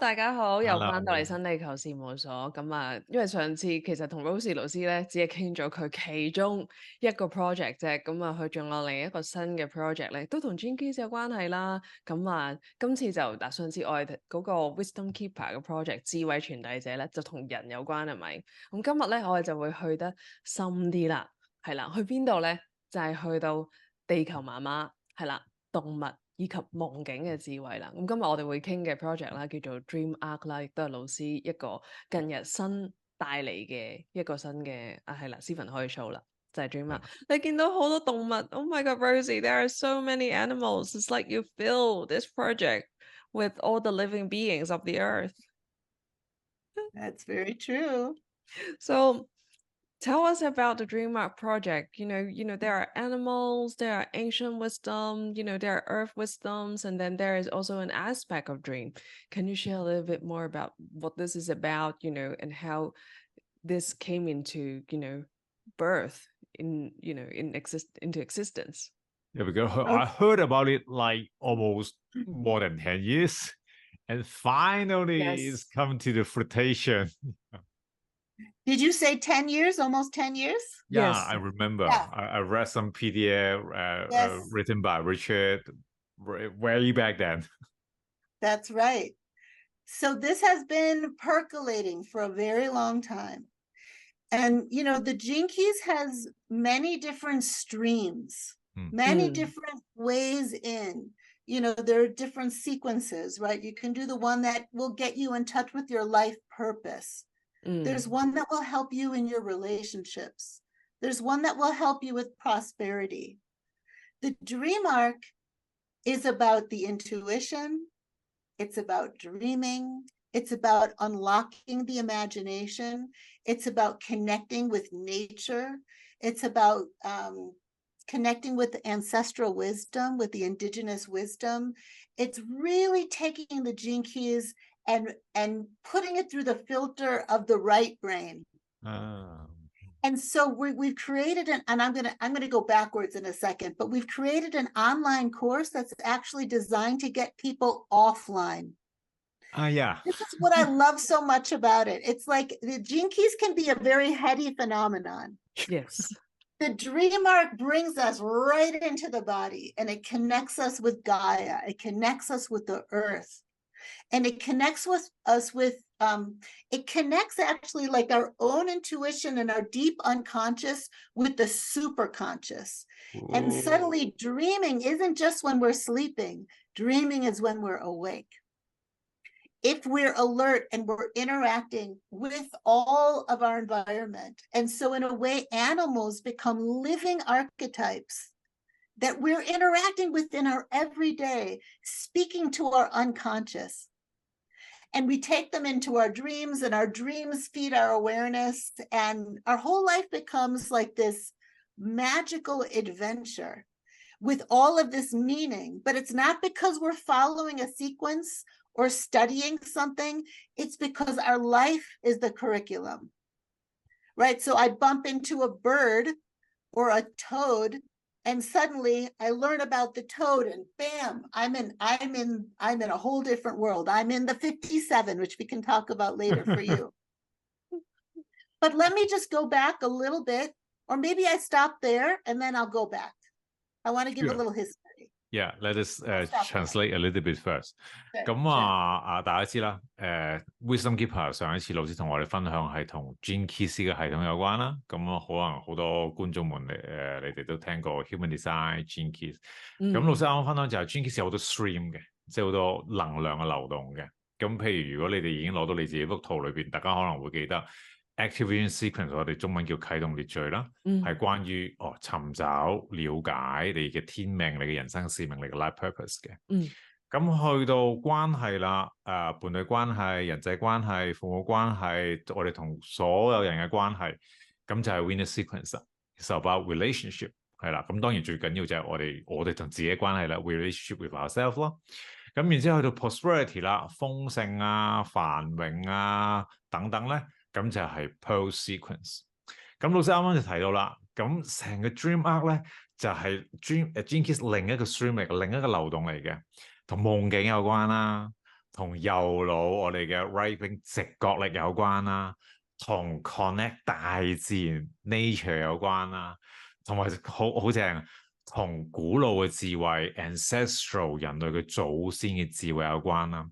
大家好，又 Hello 翻到嚟新地球事務所。咁啊，因為上次其實同 Rosy 老師咧，只係傾咗佢其中一個 project 啫。咁啊，佢仲有另一個新嘅 project咧，都同 GeneKeys 有關係啦。咁啊，今次就上次我哋嗰個 Wisdom Keeper 嘅 project 智慧傳遞者咧，就同人有關係咪？咁今日咧，我哋就會去得深啲啦。係啦，去邊度咧？就係去到地球媽媽，係啦，動物以及夢境嘅智慧啦。咁今日我哋會傾嘅 project 啦，叫做 DreamArc 啦，亦都係老師一個近日新帶嚟嘅一個新嘅係啦，Stephen 可以 show 啦，就係 DreamArc。你見到好多動物 ，Oh my God, Rosie, there are so many animals. It's like you fill this project with all the living beings of the earth. That's very true. So tell us about the DreamArc project. There are animals, there are ancient wisdom, there are earth wisdoms, and then there is also an aspect of dream. Can you share a little bit more about what this is about, and how this came into, birth into existence? Yeah, because I heard about it like almost more than 10 years, and finally it's come to the fruition. Did you say 10 years? Almost 10 years? Yeah, Yes. I remember. Yeah. I read some PDF Yes. written by Richard way back then. That's right. So this has been percolating for a very long time. And, the GeneKeys has many different streams, many different ways in. There are different sequences, right? You can do the one that will get you in touch with your life purpose. There's one that will help you in your relationships. There's one that will help you with prosperity. The DreamArc is about the intuition. It's about dreaming. It's about unlocking the imagination. It's about connecting with nature. It's about connecting with the ancestral wisdom, with the indigenous wisdom. It's really taking the GeneKeys and putting it through the filter of the right brain. And so we've created and I'm gonna go backwards in a second, but we've created an online course that's actually designed to get people offline. Yeah. This is what I love so much about it. It's like the GeneKeys can be a very heady phenomenon. Yes. The DreamArc brings us right into the body, and it connects us with Gaia. It connects us with the earth. And it connects it connects actually like our own intuition and our deep unconscious with the superconscious. And suddenly dreaming isn't just when we're sleeping. Dreaming is when we're awake. If we're alert and we're interacting with all of our environment. And so in a way, animals become living archetypes that we're interacting with in our everyday, speaking to our unconscious. And we take them into our dreams, and our dreams feed our awareness, and our whole life becomes like this magical adventure with all of this meaning. But it's not because we're following a sequence or studying something. It's because our life is the curriculum, right? So I bump into a bird or a toad, and suddenly I learn about the toad, and bam, I'm in a whole different world. I'm in the 57, which we can talk about later for you. But let me just go back a little bit, or maybe I stop there and then I'll go back. I want to give a little history. Yeah, let us translate a little bit first. 大家知啦，Wisdom Keeper 上一次老師同我哋分享係同 GeneKeys 嘅系統有關啦。咁可能好多觀眾們你哋都聽過 Human Design GeneKeys。咁老師啱啱分享就係 GeneKeys 有好多 stream 嘅，即係好多能量嘅流動嘅。咁譬如如果你哋已經攞到你自己幅圖裏邊，大家可能會記得 Activation Sequence 我哋中文叫啟動列序啦，係關於尋找、了解你嘅天命、你嘅人生使命、你嘅 life purpose 嘅。咁去到關係啦，伴侶關係、人際關係、父母關係，我哋同所有人嘅關係，咁就係 Winner Sequence。It's about relationship 係啦。咁當然最緊要就係我哋同自己關係啦 ，relationship with ourselves 咯。咁然之後去到 prosperity 啦，豐盛啊、繁榮啊等等咧。咁就係 Pearl Sequence。咁老師啱啱就提到啦，咁成個 DreamArc 咧就係GeneKeys 另一個 stream 嚟嘅，另一個流動嚟嘅，同夢境有關啦，同右腦我哋嘅 right brain 直覺力有關啦，同 connect 大自然 nature 有關啦，同埋好正，同古老嘅智慧 ancestral 人類嘅祖先嘅智慧有關啦。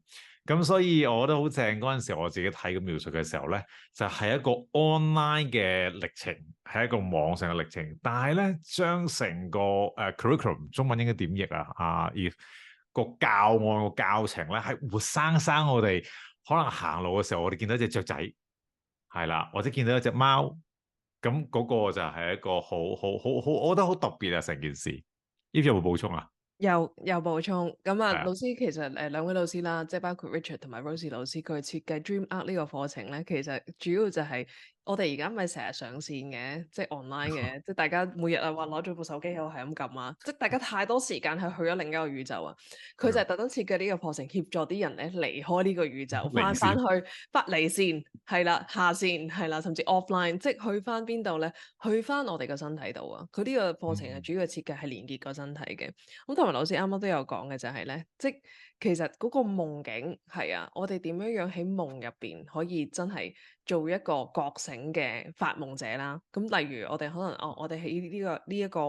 咁所以我覺得好正，嗰陣時我自己睇嘅描述嘅時候咧，就係一個 online 嘅歷程，係一個網上嘅歷程，但係咧將成個curriculum 中文應該點譯啊？個教案個教程咧係活生生，我哋可能行路嘅時候，我哋見到一隻雀仔，係啦，或者見到一隻貓，咁嗰個就係一個好，我覺得好特別啊！成件事，呢啲有冇補充啊？有補充咁啊，係啊老師其實兩位老師啦，即係包括 Richard 同埋 Rosy 老師，佢設計 DreamArc 呢個課程咧，其實主要就係我哋而家咪成日上線嘅，即係 online 嘅，即係大家每日啊話攞咗部手機喺度係咁撳啊，即係大家太多時間係去咗另一個宇宙啊。佢就係特登設計呢個課程協助啲人咧離開呢個宇宙，翻去離線係啦，下線係啦，甚至 offline， 即係去翻邊度咧？去翻我哋個身體度啊！佢呢個課程嘅主要設計係連結個身體嘅。咁同埋老師啱啱都有講嘅就係咧，即其實嗰個夢境係啊，我哋點樣喺夢入邊可以真係做一個覺醒嘅發夢者啦。咁例如我哋可能我哋喺呢一個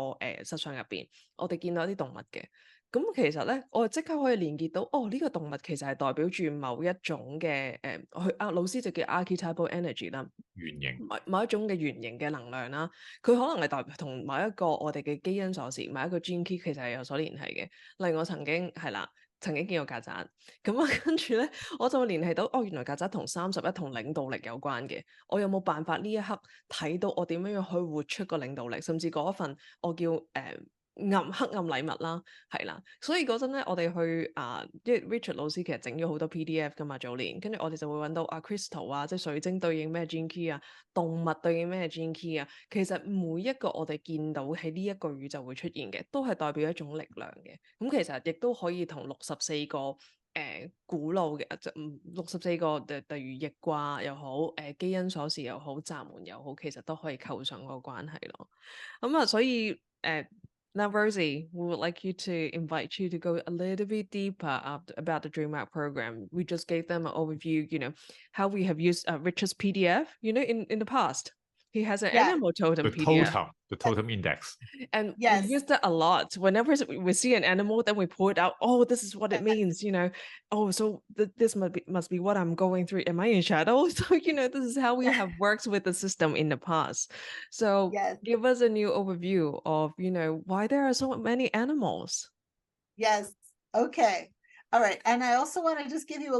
實相入邊，我哋見到一啲動物嘅。咁其實咧，我哋即刻可以連結到，呢個動物其實係代表住某一種嘅老師就叫 archetypal energy 啦，原型某一種嘅原型嘅能量啦。佢可能係代表同某一個我哋嘅基因鎖匙，某一個 gene key 其實係有所聯繫嘅。例如我曾經見過曱甴，咁啊跟住咧，我就會聯繫到原來曱甴同31同領導力有關嘅。我有冇辦法呢一刻睇到我點樣去活出個領導力，甚至嗰一份我叫黑暗禮物啦，係啦，所以嗰陣咧，我哋去因為 Richard 老師其實整咗好多 PDF 噶嘛，早年，跟住我哋就會揾到Crystal 啊，即係水晶對應咩 Gene Key 啊，動物對應咩 Gene Key 啊，其實每一個我哋見到喺呢一個宇宙會出現嘅，都係代表一種力量嘅。咁其實亦都可以同64個古老嘅64個例如易卦又好，基因鎖匙又好，閘門又好，其實都可以構上個關係咯。咁所以Now, Rosy, we would like you to invite you to go a little bit deeper about the DreamArc program. We just gave them an overview, how we have used Richard's PDF, in the past. He has an animal totem PDF. The totem index. And we used it a lot. Whenever we see an animal, then we pull it out. Oh, this is what it means, Oh, so this must be what I'm going through. Am I in shadow? So, this is how we have worked with the system in the past. So give us a new overview of, why there are so many animals. Yes. Okay. All right. And I also want to just give you a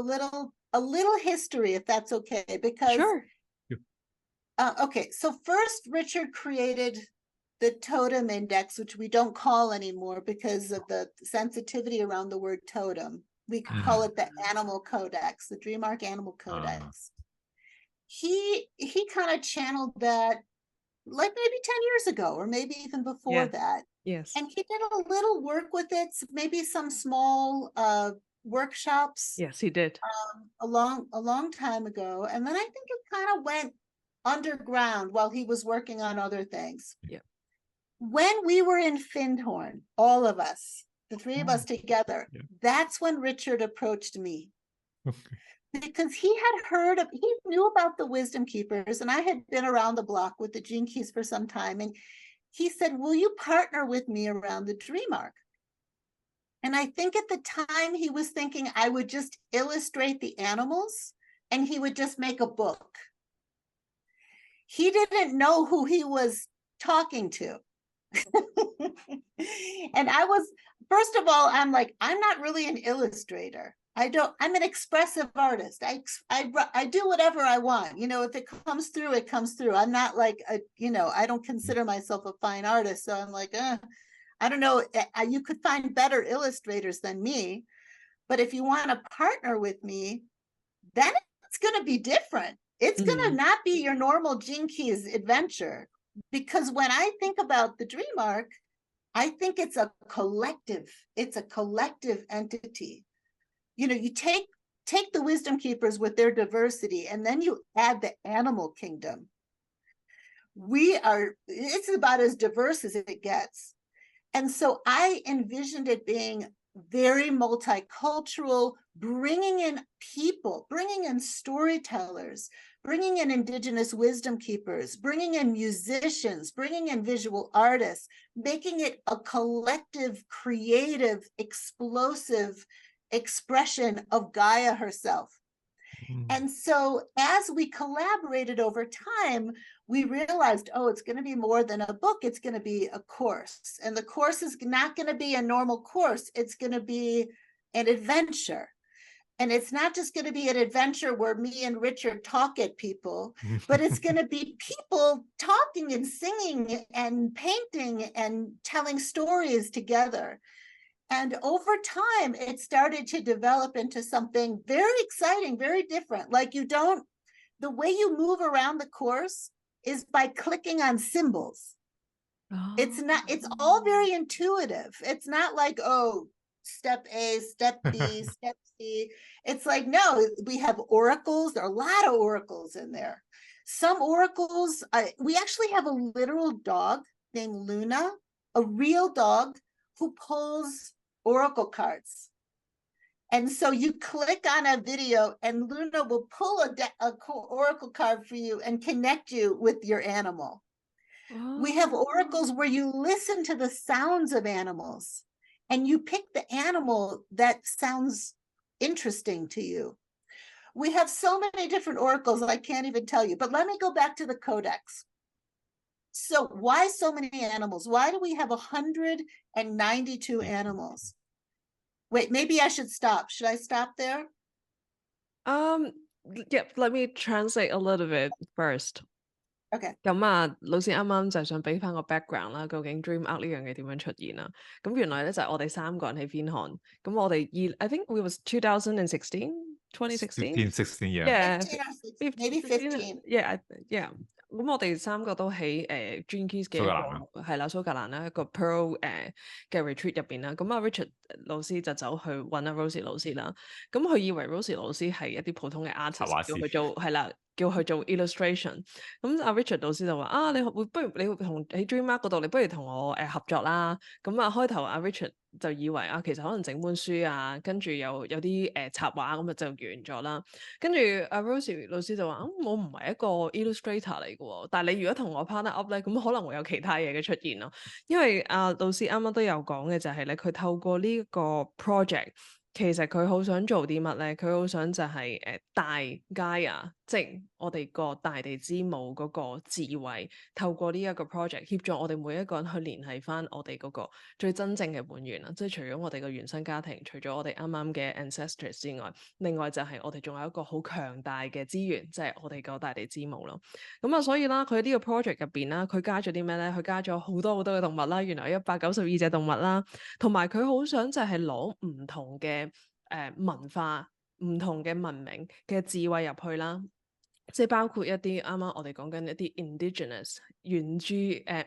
little history, if that's okay, because Sure. Okay. So first, Richard created the totem index, which we don't call anymore because of the sensitivity around the word totem. We call it the animal codex, the DreamArc animal codex. He kind of channeled that like maybe 10 years ago, or maybe even before that. Yes. And he did a little work with it, maybe some small workshops. Yes, he did. A long time ago. And then I think it kind of went underground while he was working on other things. Yeah. When we were in Findhorn, all of us, the three of us together, that's when Richard approached me. Because he knew about the wisdom keepers, and I had been around the block with the gene keys for some time. And he said, will you partner with me around the DreamArc? And I think at the time he was thinking I would just illustrate the animals and he would just make a book. He didn't know who he was talking to. And first of all, I'm like, I'm not really an illustrator. I'm an expressive artist. I do whatever I want. If it comes through, it comes through. I'm not like, I don't consider myself a fine artist. So I'm like, I don't know. You could find better illustrators than me. But if you want to partner with me, then it's going to be different. It's going to not be your normal Gene Keys adventure. Because when I think about the DreamArc, I think it's a collective. It's a collective entity. You take the wisdom keepers with their diversity, and then you add the animal kingdom. It's about as diverse as it gets. And so I envisioned it being very multicultural, bringing in people, bringing in storytellers, bringing in indigenous wisdom keepers, bringing in musicians, bringing in visual artists, making it a collective, creative, explosive expression of Gaia herself. And so as we collaborated over time, we realized, oh, it's going to be more than a book. It's going to be a course. And the course is not going to be a normal course. It's going to be an adventure. And it's not just going to be an adventure where me and Richard talk at people, but it's going to be people talking and singing and painting and telling stories together. And over time, it started to develop into something very exciting, very different. Like the way you move around the course is by clicking on symbols. Oh. It's all very intuitive. It's not like, oh, step A, step B, step C. It's like, no, we have oracles. There are a lot of oracles in there. Some oracles, we actually have a literal dog named Luna, a real dog who pulls oracle cards. And so you click on a video and Luna will pull a oracle card for you and connect you with your animal. Oh. We have oracles where you listen to the sounds of animals and you pick the animal that sounds interesting to you. We have so many different oracles, I can't even tell you, but let me go back to the codex. So why so many animals? Why do we have 192 animals? Wait, maybe I should stop. Should I stop there? Yeah, let me translate a little bit first. Okay. 咁啊，老師啱啱就係想俾翻個 background 啦，究竟 DreamArc 呢樣嘢點樣出現啦？咁原來咧就係我哋3個人喺 FinCon，咁我哋I think it was 2016, 2016? 16, yeah. 15 or 16, maybe 15. Yeah. 咁我哋3個都喺GeneKeys 嘅一個係啦蘇格蘭啦一個 Pearl 嘅 retreat 入邊啦，咁啊 Richard 老師就走去揾阿 Rosy 老師啦，咁佢以為 Rosy 老師係一啲普通嘅 artist， 叫佢做係啦。叫佢做 illustration， 咁阿 Richard 老師就話你會不如你同喺 DreamArc 嗰度，你不如同我合作啦。咁啊開頭阿 Richard 就以為其實可能整本書啊，跟住有啲插畫咁就完咗啦。跟住阿 Rosy 老師就話我唔係一個 illustrator 嚟嘅喎，但係你如果同我 partner up 咧，咁可能會有其他嘢嘅出現咯。因為老師啱啱都有講嘅就係咧，佢透過呢個 project。其實佢好想做啲乜咧？佢好想就係帶 Gaia， 即係我哋個大地之母嗰個智慧，透過呢一個 project 協助我哋每一個人去聯繫翻我哋嗰個最真正嘅本源啦。即係除咗我哋個原生家庭，除咗我哋啱啱嘅 ancestors 之外，另外就係我哋仲有一個好強大嘅資源，即係我哋個大地之母咯。咁啊，所以啦，佢呢個 project 入邊啦，佢加咗啲咩咧？佢加咗好多嘅動物啦，原來192隻動物啦，同埋佢好想就係攞唔同嘅文化、唔同嘅文明嘅智慧入去啦，即係包括一啲啱啱我哋講緊一啲 indigenous 原住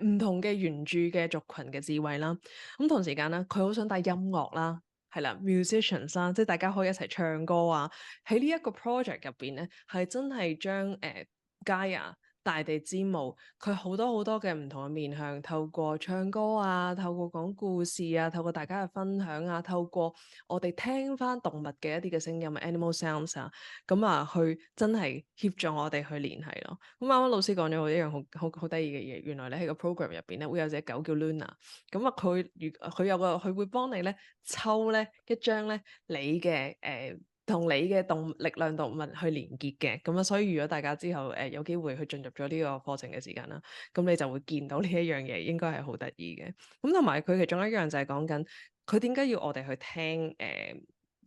唔同嘅原住嘅族群嘅智慧啦。咁同時間咧，佢好想帶音樂啦，係啦 musicians 啦，即係大家可以一齊唱歌啊。喺呢一個 project 入邊咧，係真係將Gaia大地之母，佢好多嘅唔同嘅面向，透過唱歌啊，透過講故事啊，透過大家嘅分享啊，透過我哋聽翻動物嘅一啲嘅聲音 animal sounds 啊，咁啊去真係協助我哋去聯繫咯。咁啱啱老師講咗一樣好得意嘅嘢，原來咧喺個 program 入邊咧會有隻狗叫 Luna， 咁啊佢會幫你咧抽咧一張咧你嘅同你嘅力量動物去連結嘅，咁啊，所以如果大家之後有機會去進入咗呢個課程嘅時間啦，咁你就會見到呢一樣嘢，應該係好得意嘅。咁同埋佢其中一樣就係講緊佢點解要我哋去聽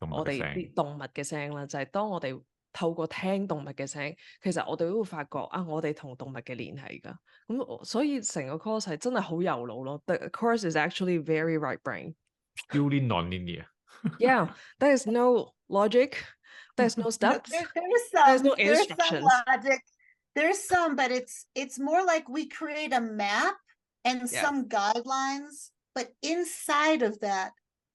我哋啲動物嘅聲啦，就係當我哋透過聽動物嘅聲，其實我哋都會發覺我哋同動物嘅聯繫㗎。咁所以成個 course 係真係好有腦咯。The course is actually very right brain. Purely non-linear. Yeah, there is no logic. There's no steps. There's no instructions. Some logic. There's some, but it's more like we create a map and some guidelines, but inside of that,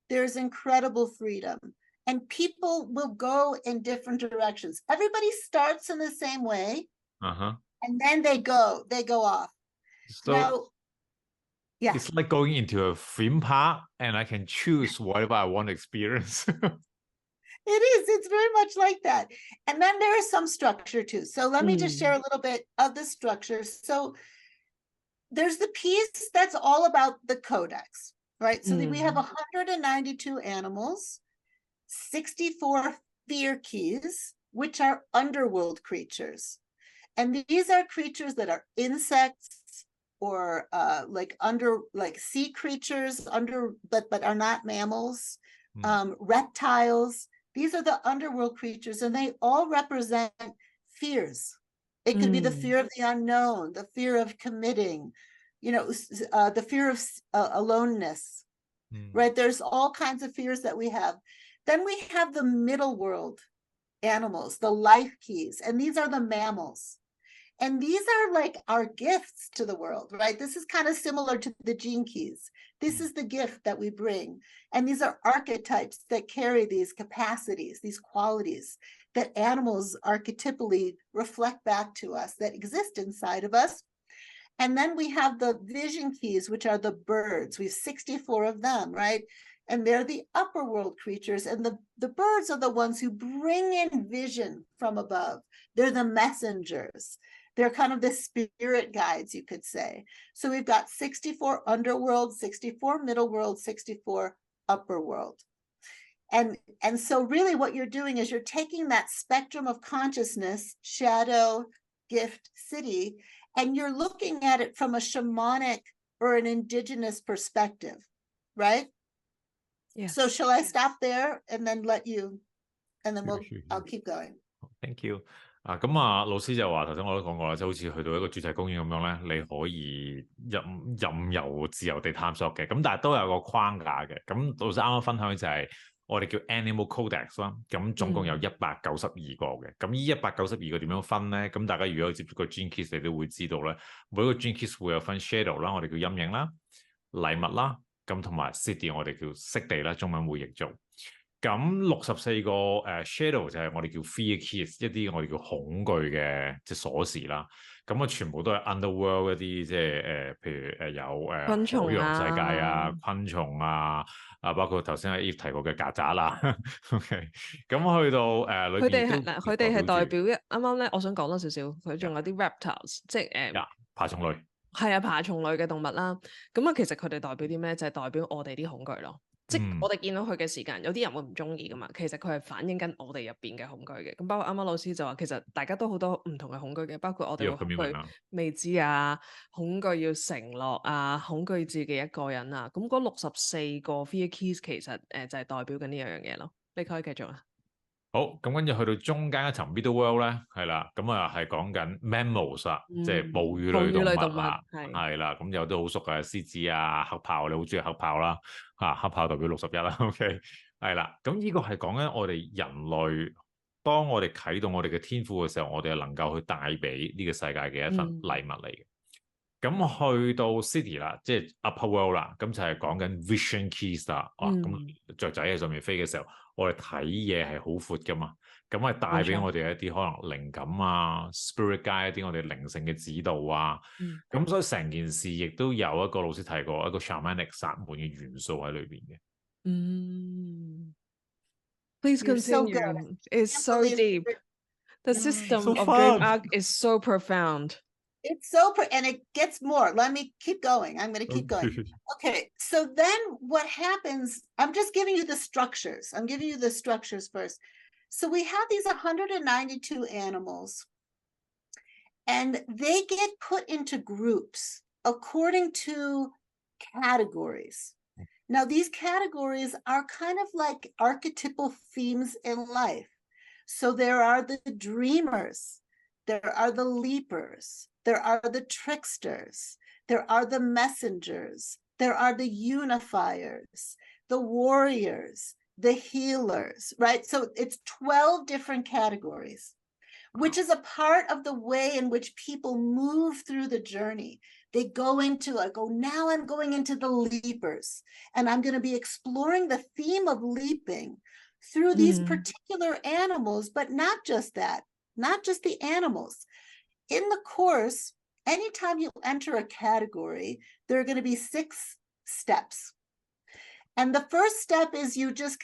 there's incredible freedom. And people will go in different directions. Everybody starts in the same way, and then they go off. So, Yeah. It's like going into a theme park and I can choose whatever I want to experience. It is. It's very much like that. And then there is some structure too. So let me just share a little bit of the structure. So there's the piece that's all about the codex, right? So we have 192 animals, 64 fear keys, which are underworld creatures. And these are creatures that are insects or like sea creatures but are not mammals, reptiles. These are the underworld creatures, and they all represent fears. It could be the fear of the unknown, the fear of committing, the fear of aloneness, right? There's all kinds of fears that we have. Then we have the middle world animals, the life keys, and these are the mammals. And these are like our gifts to the world, right? This is kind of similar to the gene keys. This is the gift that we bring. And these are archetypes that carry these capacities, these qualities that animals archetypally reflect back to us that exist inside of us. And then we have the vision keys, which are the birds. We have 64 of them, right? And they're the upper world creatures. And the birds are the ones who bring in vision from above. They're the messengers. They're kind of the spirit guides, you could say. So we've got 64 underworld, 64 middle world, 64 upper world. And so really what you're doing is you're taking that spectrum of consciousness, shadow, gift, city, and you're looking at it from a shamanic or an indigenous perspective, right? Yeah. So shall I stop there and then let you, and then I'll keep going. Thank you. 咁老師就話頭先我都講過啦，即係好似去到一個主題公園咁樣咧，你可以任由自由地探索嘅，咁但係都有個框架嘅。咁老師啱啱分享就係我哋叫 Animal Codex 啦，咁總共有192個嘅。咁呢192個點樣分咧？咁大家如果有接觸過 GeneKeys，你都會知道咧，每個 GeneKeys 會有分 shadow 啦，我哋叫陰影啦，禮物啦，咁同埋 city 我哋叫色地啦，中文會譯做。咁64個shadow 就係我哋叫 fear keys， 一啲我哋叫恐懼嘅即係鎖匙啦。咁全部都係 underworld 一啲即係譬如有海洋世界啊、昆蟲啊，包括頭先阿 Eve 提過嘅曱甴啦。OK， 咁去到裏邊佢哋係代表啱啱咧，我想講多少少，佢仲有啲 reptiles， 即係爬蟲類。係啊，爬蟲類嘅動物啦。咁其實佢哋代表啲咩？就係代表我哋啲恐懼咯。即我哋見到佢嘅時間，有啲人會唔中意噶嘛，其實佢係反映緊我哋入邊嘅恐懼嘅。咁包括啱啱老師就話，其實大家都好多唔同嘅恐懼嘅，包括我哋恐懼未知啊，恐懼要承諾啊，恐懼自己一個人啊。咁嗰64個 fear keys 其實就係代表緊呢樣嘢咯。你可以繼續啊。好，咁跟住去到中間一層 middle world 咧，係啦，咁係講緊 mammals 啊，即係哺乳類動物啦，係啦，咁有啲好熟嘅獅子啊、黑豹，你好中意黑豹啦，黑豹代表61啦 ，OK， 係啦，咁呢個係講緊我哋人類，當我哋啟動我哋嘅天賦嘅時候，我哋係能夠去帶俾呢個世界嘅一份禮物嚟嘅。咁去到 city 啦，即係 upper world 啦，咁就係講緊 vision keys 啦。咁雀仔喺上面飛嘅時候，我哋睇嘢係好闊噶嘛，咁係帶俾我哋一啲可能靈感啊、spirit guide 一啲我哋靈性嘅指導啊。咁所以成件事亦都有一個老師提過一個 shamanic 薩滿嘅元素喺裏邊嘅。Please continue. It's so deep. The system of DreamArc is so profound. It's so, and it gets more. Let me keep going. I'm going to keep going. Okay. So then what happens, I'm just giving you the structures. I'm giving you the structures first. So we have these 192 animals, and they get put into groups according to categories. Now, these categories are kind of like archetypal themes in life. So there are the dreamers, there are the leapers, there are the tricksters, there are the messengers, there are the unifiers, the warriors, the healers, right? So it's 12 different categories, which is a part of the way in which people move through the journey. They go into like, oh, now I'm going into the leapers, and I'm going to be exploring the theme of leaping through these particular animals, but not just that, not just the animals. In the course, anytime you enter a category, there are going to be 6 steps. And the first step is you just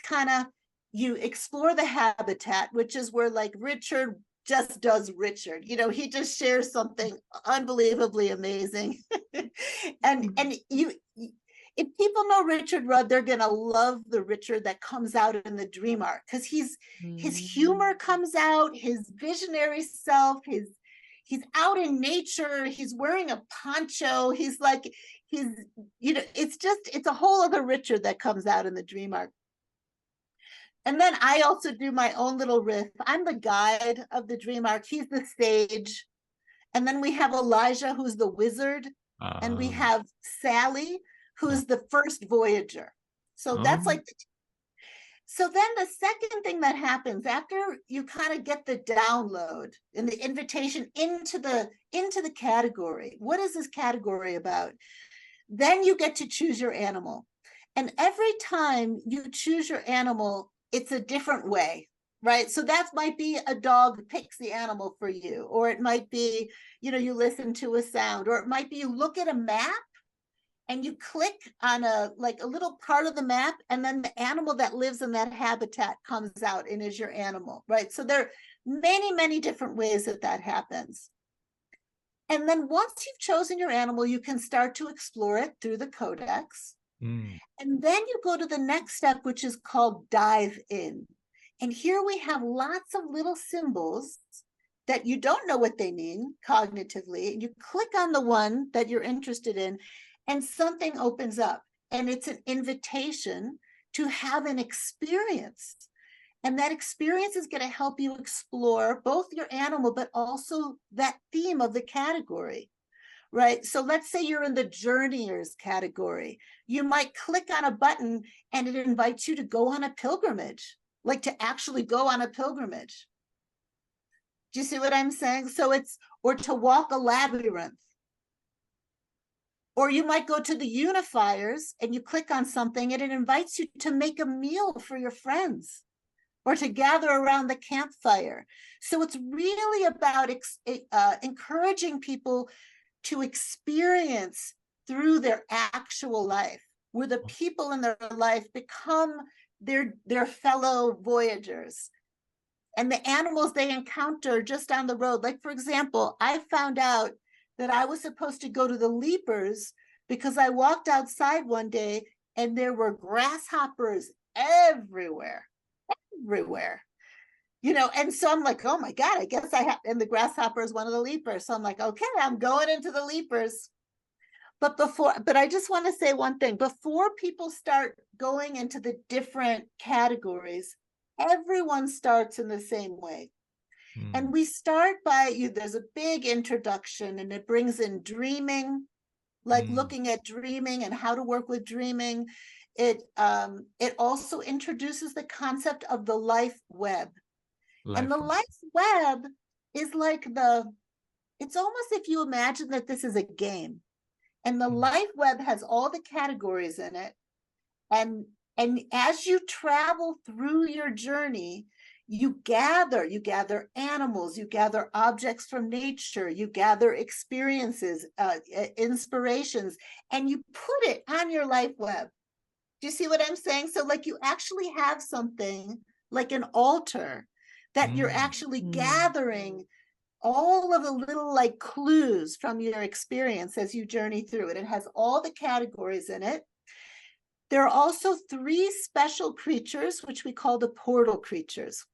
you explore the habitat, which is where like Richard just does Richard. You know, he just shares something unbelievably amazing. and you, if people know Richard Rudd, they're going to love the Richard that comes out in the DreamArc, because his humor comes out, his visionary self, he's out in nature, he's wearing a poncho, he's you know, it's a whole other Richard that comes out in the DreamArc. And then I also do my own little riff. I'm the guide of the DreamArc. He's the sage. And then we have Elijah, who's the wizard. And we have Sally, who's the first voyager. So that's like, so then the second thing that happens after you kind of get the download and the invitation into the category, what is this category about? Then you get to choose your animal. And every time you choose your animal, it's a different way, right? So that might be a dog picks the animal for you, or it might be, you know, you listen to a sound, or it might be you look at a map and you click on a little part of the map, and then the animal that lives in that habitat comes out and is your animal, right? So there are many, many different ways that happens. And then once you've chosen your animal, you can start to explore it through the codex. And then you go to the next step, which is called dive in. And here we have lots of little symbols that you don't know what they mean cognitively. And you click on the one that you're interested in, and something opens up. And it's an invitation to have an experience. And that experience is going to help you explore both your animal, but also that theme of the category. Right? So let's say you're in the journeyers category. You might click on a button and it invites you to go on a pilgrimage, like to actually go on a pilgrimage. Do you see what I'm saying? So or to walk a labyrinth. Or you might go to the unifiers and you click on something and it invites you to make a meal for your friends, or to gather around the campfire. So it's really about encouraging people to experience through their actual life, where the people in their life become their fellow voyagers. And the animals they encounter just on the road. Like, for example, I found out that I was supposed to go to the leapers because I walked outside one day and there were grasshoppers everywhere. You know, and so I'm like, oh my God, I guess I have, and the grasshopper is one of the leapers. So I'm like, okay, I'm going into the leapers. But I just want to say one thing. Before people start going into the different categories, everyone starts in the same way. And we start by, there's a big introduction, and it brings in dreaming, like looking at dreaming and how to work with dreaming. It also introduces the concept of the life web. And the life web is like it's almost if you imagine that this is a game. And the life web has all the categories in it. And as you travel through your journey, you gather animals, you gather objects from nature, you gather experiences, inspirations, and you put it on your life web. Do you see what I'm saying? So like you actually have something like an altar that you're actually gathering all of the little like clues from your experience as you journey through it. It has all the categories in it. There are also 3 special creatures, which we call the portal creatures.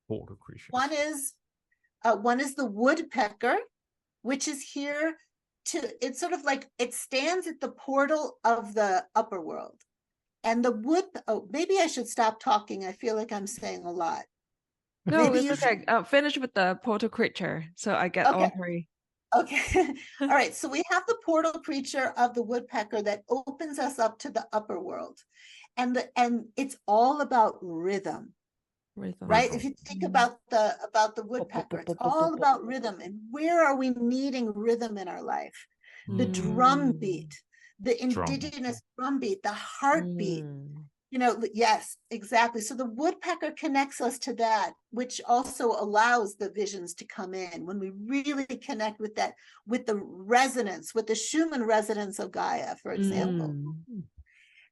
Portal creatures. One is the woodpecker, which is here it's sort of like, it stands at the portal of the upper world. And maybe I should stop talking. I feel like I'm saying a lot. No, maybe it's okay. Finish with the portal creature, so I get all 3. Okay. All right. So we have the portal creature of the woodpecker that opens us up to the upper world. And it's all about rhythm. Right? If you think about the woodpecker, it's all about rhythm. And where are we needing rhythm in our life? The drum beat, the indigenous drum beat, the heartbeat. Yes, exactly. So the woodpecker connects us to that, which also allows the visions to come in when we really connect with that, with the resonance, with the Schumann resonance of Gaia, for example.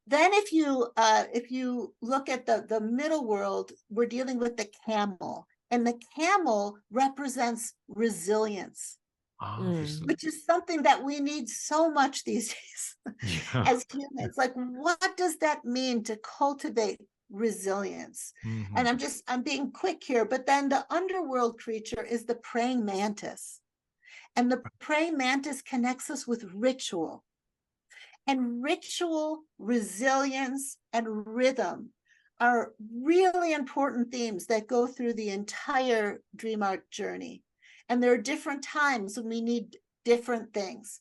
Then if you look at the middle world, we're dealing with the camel, and the camel represents resilience. Which is something that we need so much these days as humans. Like, what does that mean to cultivate resilience? And I'm being quick here, but then the underworld creature is the praying mantis. And the praying mantis connects us with ritual. And ritual, resilience, and rhythm are really important themes that go through the entire DreamArc journey. And there are different times when we need different things.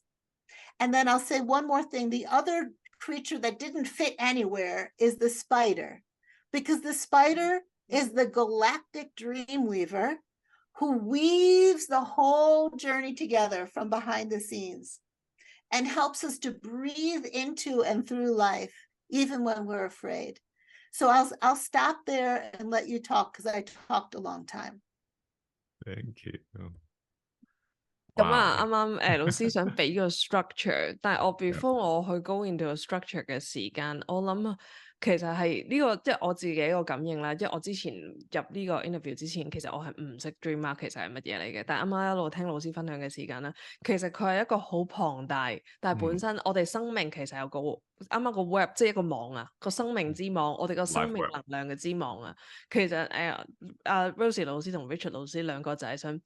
And then I'll say one more thing. The other creature that didn't fit anywhere is the spider, because the spider is the galactic dream weaver who weaves the whole journey together from behind the scenes and helps us to breathe into and through life, even when we're afraid. So I'll stop there and let you talk, because I talked a long time. Thank you. 咁啱啱老師想俾個 structure， 但係我 before 我去 go into 個 structure 嘅時間，我諗其實係呢個即係我自己一個感應啦。因為我之前入呢個 interview 之前，其實我係唔識 DreamArc 其實係乜嘢嚟嘅。但係啱啱一路聽老師分享嘅時間啦，其實佢係一個好龐大，但係本身我哋生命其實有個啱啱個 web 即係一個網啊，個生命之網，我哋個生命能量嘅之網啊。其實Rosy 老師同 Richard 老師兩個就係想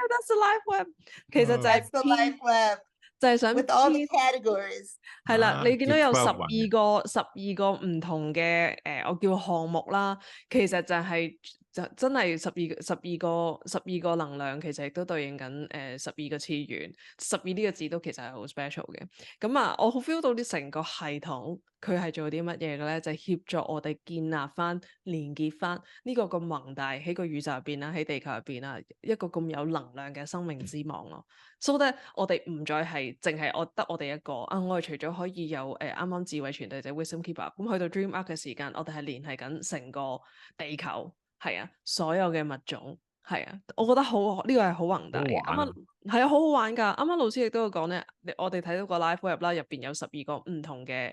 That's the life web， 其實就係 That's the life web， 就係想 with all the categories。係啦，你見到有12個唔同嘅我叫項目啦，其實就真係12個能量，其實亦都對應緊12個次元。12呢個字都其實係好 special 嘅。咁啊，我好 feel 到啲成個系統佢係做啲乜嘢嘅咧？就係協助我哋建立翻、連結翻呢個咁宏大喺個宇宙入邊啦，喺地球入邊啦，一個咁有能量嘅生命之網咯。So that 我哋唔再係淨係我哋一個啊！我哋除咗可以有啱啱智慧傳遞者 Wisdom Keeper， 咁去到 DreamArc 嘅時間，我哋係聯繫緊成個地球。係啊，所有嘅物種係啊，我覺得好呢個係好宏大嘅。啱啱係啊，好好玩㗎。啱啱老師亦都有講咧，我哋睇到個 live web 啦，入邊有12個唔同嘅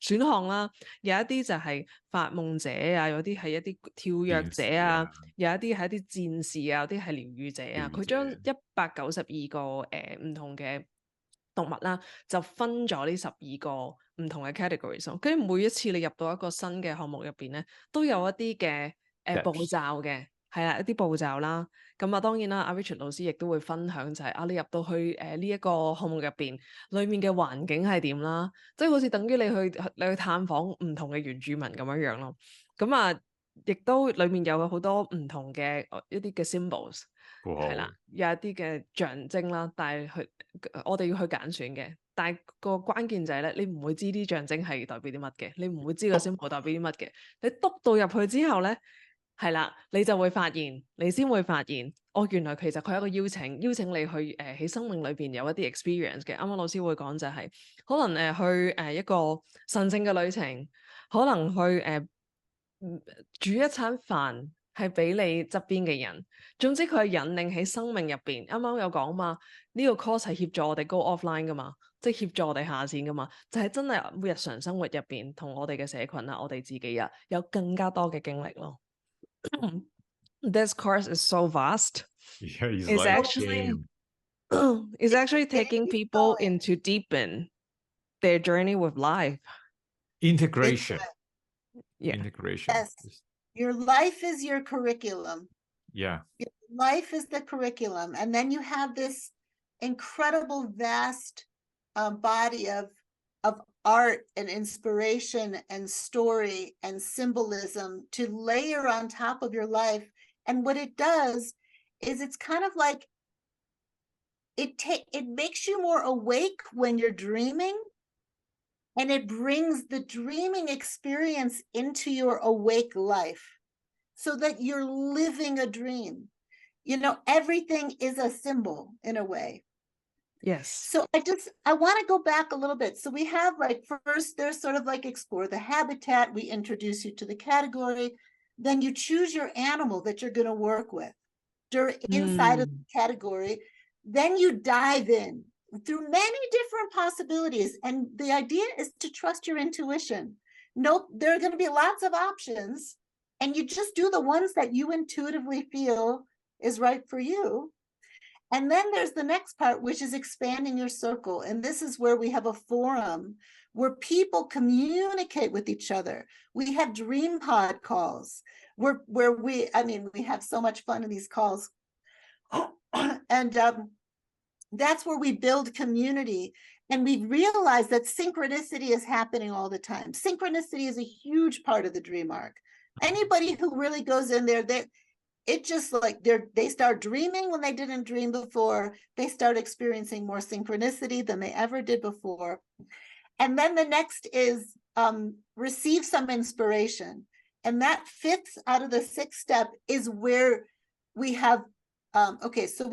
選項啦，有一啲就係發夢者啊，有啲係一啲跳躍者啊，有一啲係一啲戰士啊，有啲係療癒者啊。佢將192個唔同嘅動物啦，就分咗呢12個唔同嘅 categories。跟住每一次你入到一個新嘅項目入邊咧，都有一啲嘅步驟嘅，係啦，一啲步驟啦。咁啊，當然啦，阿 Richard 老師亦都會分享就係你入到去呢一個項目入邊，裡面嘅環境係點啦，即係好似等於你去探訪唔同嘅原住民咁樣樣咯。咁啊，亦都裡面有好多唔同嘅一啲嘅 symbols， 係啦，有一啲嘅象徵啦，但係我哋要去揀選嘅。但係個關鍵就係咧，你唔會知啲象徵係代表啲乜嘅，你唔會知個 symbol 代表啲乜嘅。你篤到入去之後咧，係啦，你就會發現，你先會發現，原來其實佢係一個邀請你去喺生命裏邊有一啲 experience 嘅。啱啱老師會講就係可能去一個神聖嘅旅程，可能去煮一餐飯係俾你側邊嘅人。總之佢係引領喺生命入邊。啱啱有講嘛，呢個 course 係協助我哋 go offline 噶嘛，即係協助我哋下線噶嘛，就係真係日常生活入邊同我哋嘅社群啊，我哋自己啊，有更加多嘅經歷咯。This course is so vast. Yeah, it's actually taking people into deepen their journey with life. Integration. Yeah. Integration. Yes. Your life is your curriculum. Yeah. Your life is the curriculum. And then you have this incredible, vast body of art and inspiration and story and symbolism to layer on top of your life. And what it does is it's kind of like it makes you more awake when you're dreaming, and it brings the dreaming experience into your awake life so that you're living a dream. You know, everything is a symbol in a way. Yes. So I want to go back a little bit. So we have like, first there's sort of like explore the habitat. We introduce you to the category. Then you choose your animal that you're going to work with inside of the category. Then you dive in through many different possibilities. And the idea is to trust your intuition. Nope, there are going to be lots of options. And you just do the ones that you intuitively feel is right for you. And then there's the next part, which is expanding your circle. And this is where we have a forum where people communicate with each other. We have dream pod calls where we have so much fun in these calls. And that's where we build community. And we realize that synchronicity is happening all the time. Synchronicity is a huge part of the dream arc. Anybody who really goes in there, it just like they start dreaming when they didn't dream before. They start experiencing more synchronicity than they ever did before. And then the next is receive some inspiration. And that fifth out of the sixth step is where we have, so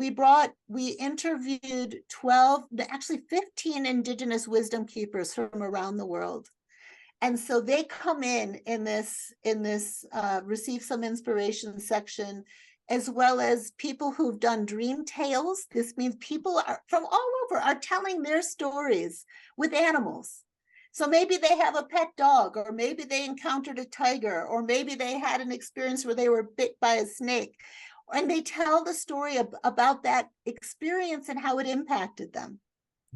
we interviewed 15 Indigenous wisdom keepers from around the world. And so they come in this receive some inspiration section, as well as people who've done dream tales. This means people from all over are telling their stories with animals. So maybe they have a pet dog, or maybe they encountered a tiger, or maybe they had an experience where they were bit by a snake. And they tell the story about that experience and how it impacted them.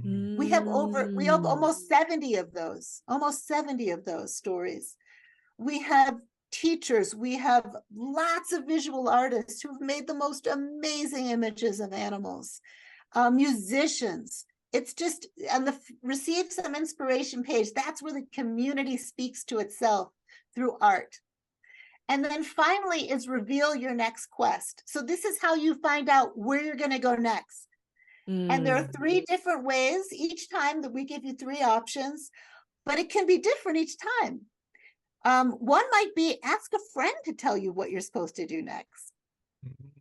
We have almost 70 of those stories. We have teachers, we have lots of visual artists who've made the most amazing images of animals, musicians. It's just, and the receive some inspiration page, that's where the community speaks to itself through art. And then finally is reveal your next quest. So this is how you find out where you're going to go next. And there are 3 different ways each time that we give you 3 options, but it can be different each time. One might be ask a friend to tell you what you're supposed to do next.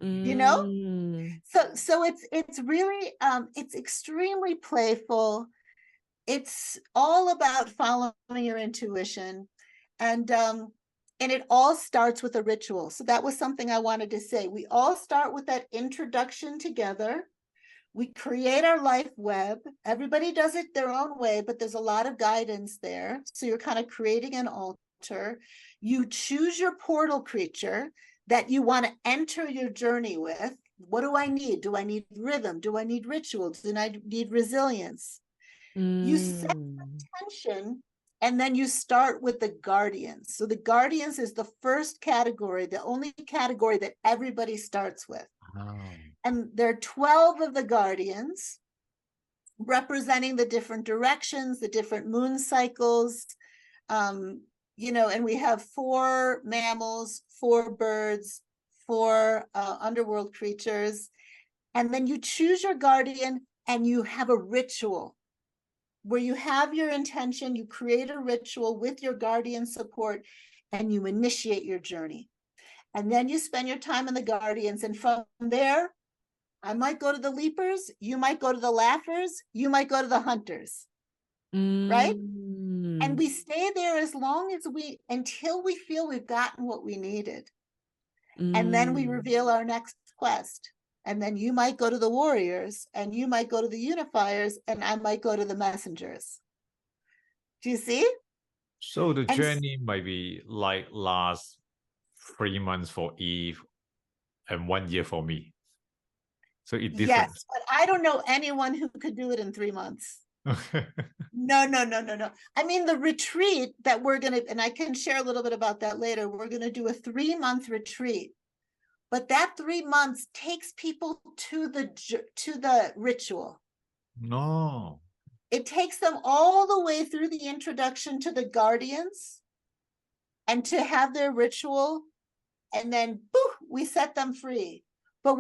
You know? So it's really, it's extremely playful. It's all about following your intuition. And it all starts with a ritual. So that was something I wanted to say. We all start with that introduction together. We create our life web. Everybody does it their own way, but there's a lot of guidance there. So you're kind of creating an altar. You choose your portal creature that you want to enter your journey with. What do I need? Do I need rhythm? Do I need rituals? Do I need resilience? You set intention, and then you start with the guardians. So the guardians is the first category, the only category that everybody starts with. Oh. And there are 12 of the guardians representing the different directions, the different moon cycles, and we have 4 mammals, 4 birds, 4 underworld creatures. And then you choose your guardian and you have a ritual where you have your intention, you create a ritual with your guardian support, and you initiate your journey. And then you spend your time in the guardians. And from there, I might go to the leapers, you might go to the laughers, you might go to the hunters, right? And we stay there as long as until we feel we've gotten what we needed. And then we reveal our next quest. And then you might go to the warriors, and you might go to the unifiers, and I might go to the messengers. Do you see? So the journey might be like last 3 months for Eve and 1 year for me. So it different. Yes, but I don't know anyone who could do it in 3 months. No. I mean, the retreat that we're going to, and I can share a little bit about that later. We're going to do a 3-month retreat, but that 3 months takes people to the ritual. No. It takes them all the way through the introduction to the guardians and to have their ritual, and then we set them free. But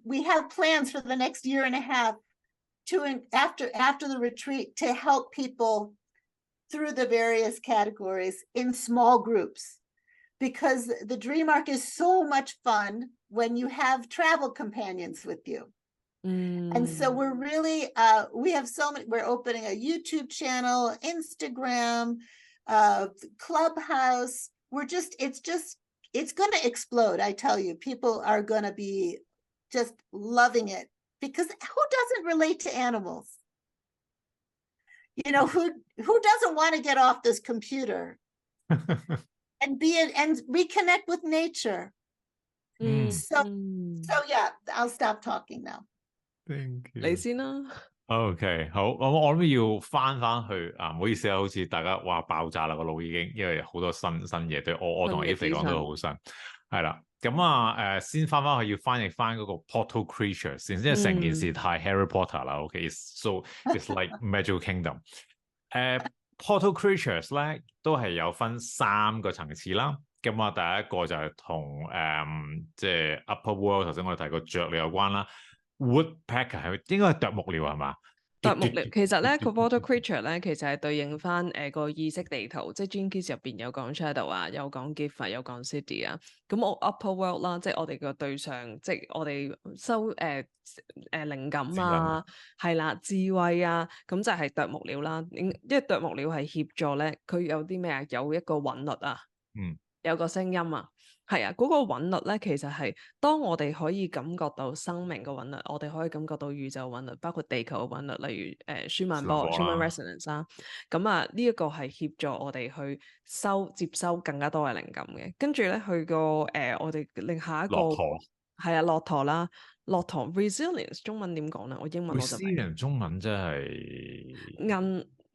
we have plans for the next 1.5 years after the retreat to help people through the various categories in small groups, because the dream arc is so much fun when you have travel companions with you. And so we're really, we have so many, we're opening a YouTube channel, Instagram, Clubhouse. It's going to explode. I tell you, people are going to be just loving it, because who doesn't relate to animals? You know, who doesn't want to get off this computer and reconnect with nature? So yeah, I'll stop talking now. Thank you. 你先啦。OK， 好，我諗要翻去啊，唔好意思啊，好似大家哇爆炸啦個腦已經，因為好多新嘢對我同 Eve 嚟講都好新，係啦，咁先翻去要翻譯翻嗰個 Portal Creature 先，因為成件事太 Harry Potter 啦，OK，so it's like Magical Kingdom。Portal Creatures 咧都係有分3個層次啦，咁第一個就係同即係 Upper World 頭先我哋提過雀鳥有關啦。Woodpecker 係應該係啄木鳥係嘛？啄木鳥其實咧個 Portal Creature 咧其實係對應翻個意識地圖，即係 GeneKeys 入邊有講 Shadow 啊，有講 Gift 啊，有講 City 啊。咁我 Upper World 啦，即係我哋個對象，即係我哋收靈感啊，係啦，智慧啊，咁就係啄木鳥啦。因為啄木鳥係協助咧，佢有啲咩啊？有一個韻律啊，有個聲音啊。係啊，嗰個韻律咧，其實係當我哋可以感覺到生命嘅韻律，我哋可以感覺到宇宙韻律，包括地球嘅韻律，例如舒曼波 Schumann Resonance 啦。咁呢一個係協助我哋去接收更加多嘅靈感嘅。跟住咧，去個我哋另下一個係啊，駱駝啦，駱駝 Resilience 中文點講咧？我英文我就 Resilience 中文真係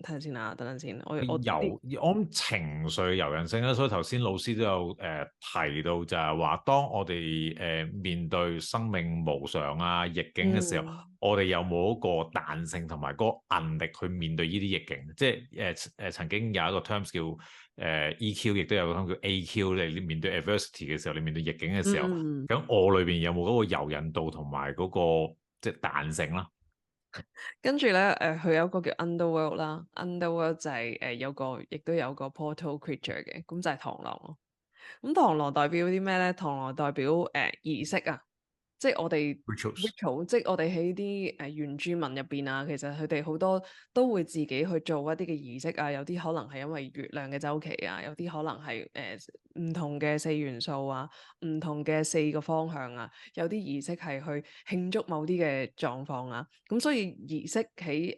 睇陣先啊，等陣先，我諗情緒柔韌性啦，所以頭先老師都有提到就係話，當我哋面對生命無常啊逆境嘅時候，我哋有冇一個彈性同埋嗰個韌力去面對呢啲逆境？即係曾經有一個 terms 叫EQ， 亦都有個 term 叫 AQ。你面對 adversity 嘅時候，你面對逆境嘅時候，咁我裏邊有冇嗰個柔韌度同埋嗰個即係彈性啦？跟住咧，佢有個叫 Underworld 啦 ，Underworld 就係亦都有個 Portal Creature 嘅，咁就係螳螂咯。咁螳螂代表啲咩咧？螳螂代表儀式啊，即係我哋 ritual， 即係我哋喺啲原住民入邊啊，其實佢哋好多都會自己去做一啲嘅儀式啊，有啲可能係因為月亮嘅週期啊，有啲可能係唔同嘅4元素啊，唔同嘅4個方向啊，有啲儀式係去慶祝某啲嘅狀況啊，咁所以儀式喺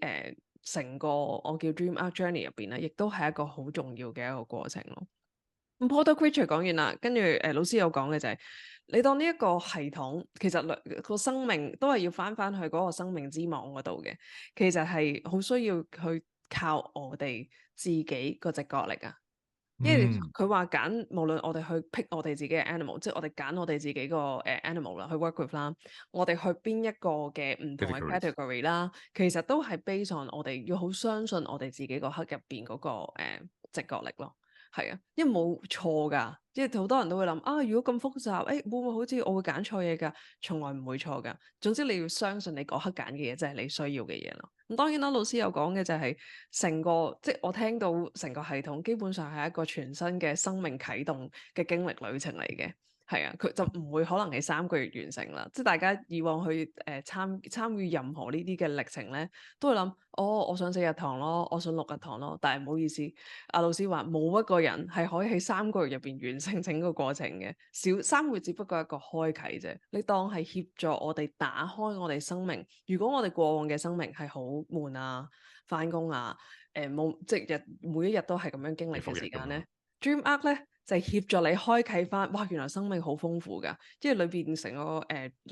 成個我叫 DreamArc Journey 入邊咧，亦都係一個好重要嘅一個過程咯。咁 Portal Creature 講完啦，跟住老師有講嘅就係，你當呢一個系統其實個生命都係要翻去嗰個生命之網嗰度嘅，其實係好需要去靠我哋自己個直覺力啊。因為佢話揀，無論我哋去 pick 我哋自己嘅 animal， 即係我哋揀我哋自己個animal 啦，去 work with 啦，我哋去邊一個嘅唔同嘅 category 啦，其實都係 based on 我哋要好相信我哋自己個刻入邊嗰個直覺力咯。係啊，因為冇錯㗎，因為好多人都會諗啊，如果咁複雜，會唔會好似我會揀錯嘢㗎？從來唔會錯㗎。總之你要相信你嗰刻揀嘅嘢，即係你需要嘅嘢咯。咁當然啦，老師有講嘅就係成個，即係我聽到成個系統基本上係一個全新嘅生命啟動嘅經歷旅程嚟嘅。係啊，佢就唔會可能係3個月完成啦。即係大家以往去參與任何呢啲嘅歷程咧，都會諗，我上4日堂咯，我上6日堂咯。但係唔好意思，阿老師話冇一個人係可以喺3個月入邊完成整個過程嘅。3個月只不過係一個開啟啫。你當係協助我哋打開我哋生命。如果我哋過往嘅生命係好悶啊，返工啊，冇即係每一日都係咁樣經歷嘅時間咧，DreamArc 咧。就係協助你開啟翻，哇！原來生命好豐富㗎，因為裏邊成個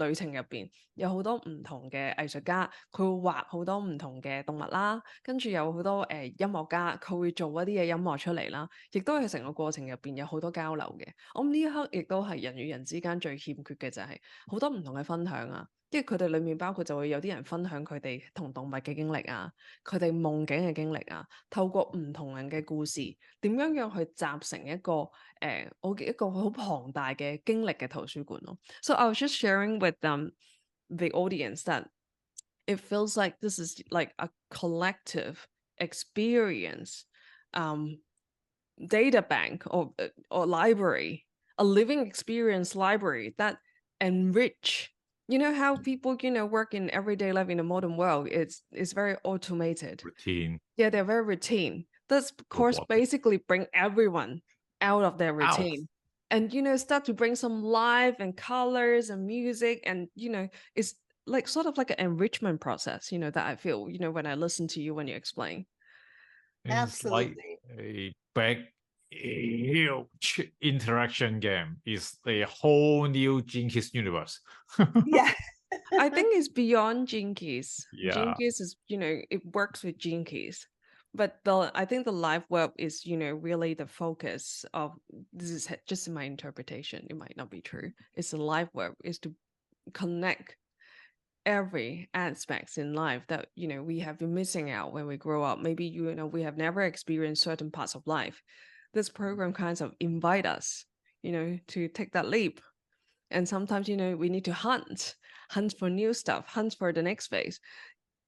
旅程入邊有好多唔同嘅藝術家，佢會畫好多唔同嘅動物啦，跟住有好多音樂家，佢會做一啲嘅音樂出嚟啦，亦都係成個過程入邊有好多交流嘅。我諗呢一刻亦都係人與人之間最欠缺嘅就係好多唔同嘅分享啊。因為佢哋裏面包括就會有啲人分享佢哋同動物嘅經歷啊，佢哋夢境嘅經歷啊，透過唔同人嘅故事，點樣去集成一個我嘅一個好龐大嘅經歷嘅圖書館咯。So I was just sharing with the audience that it feels like this is like a collective experience, data bank or library, a living experience library that enrich You know how people, work in everyday life in the modern world, it's very automated. Routine. Yeah, they're very routine. This course basically bring everyone out of their routine. And, start to bring some life and colors and music. And, it's like sort of like an enrichment process, that I feel, when I listen to you, when you explain. Absolutely. It's like a big, huge interaction game. It's a whole new GeneKeys universe. Yeah. I think it's beyond GeneKeys. Yeah. GeneKeys is, it works with GeneKeys. But I think the life web is, really the focus of, this is just my interpretation. It might not be true. It's the life web is to connect every aspects in life that, we have been missing out when we grow up. Maybe, we have never experienced certain parts of life. This program kind of invite us, to take that leap. And sometimes, we need to hunt for new stuff, hunt for the next phase.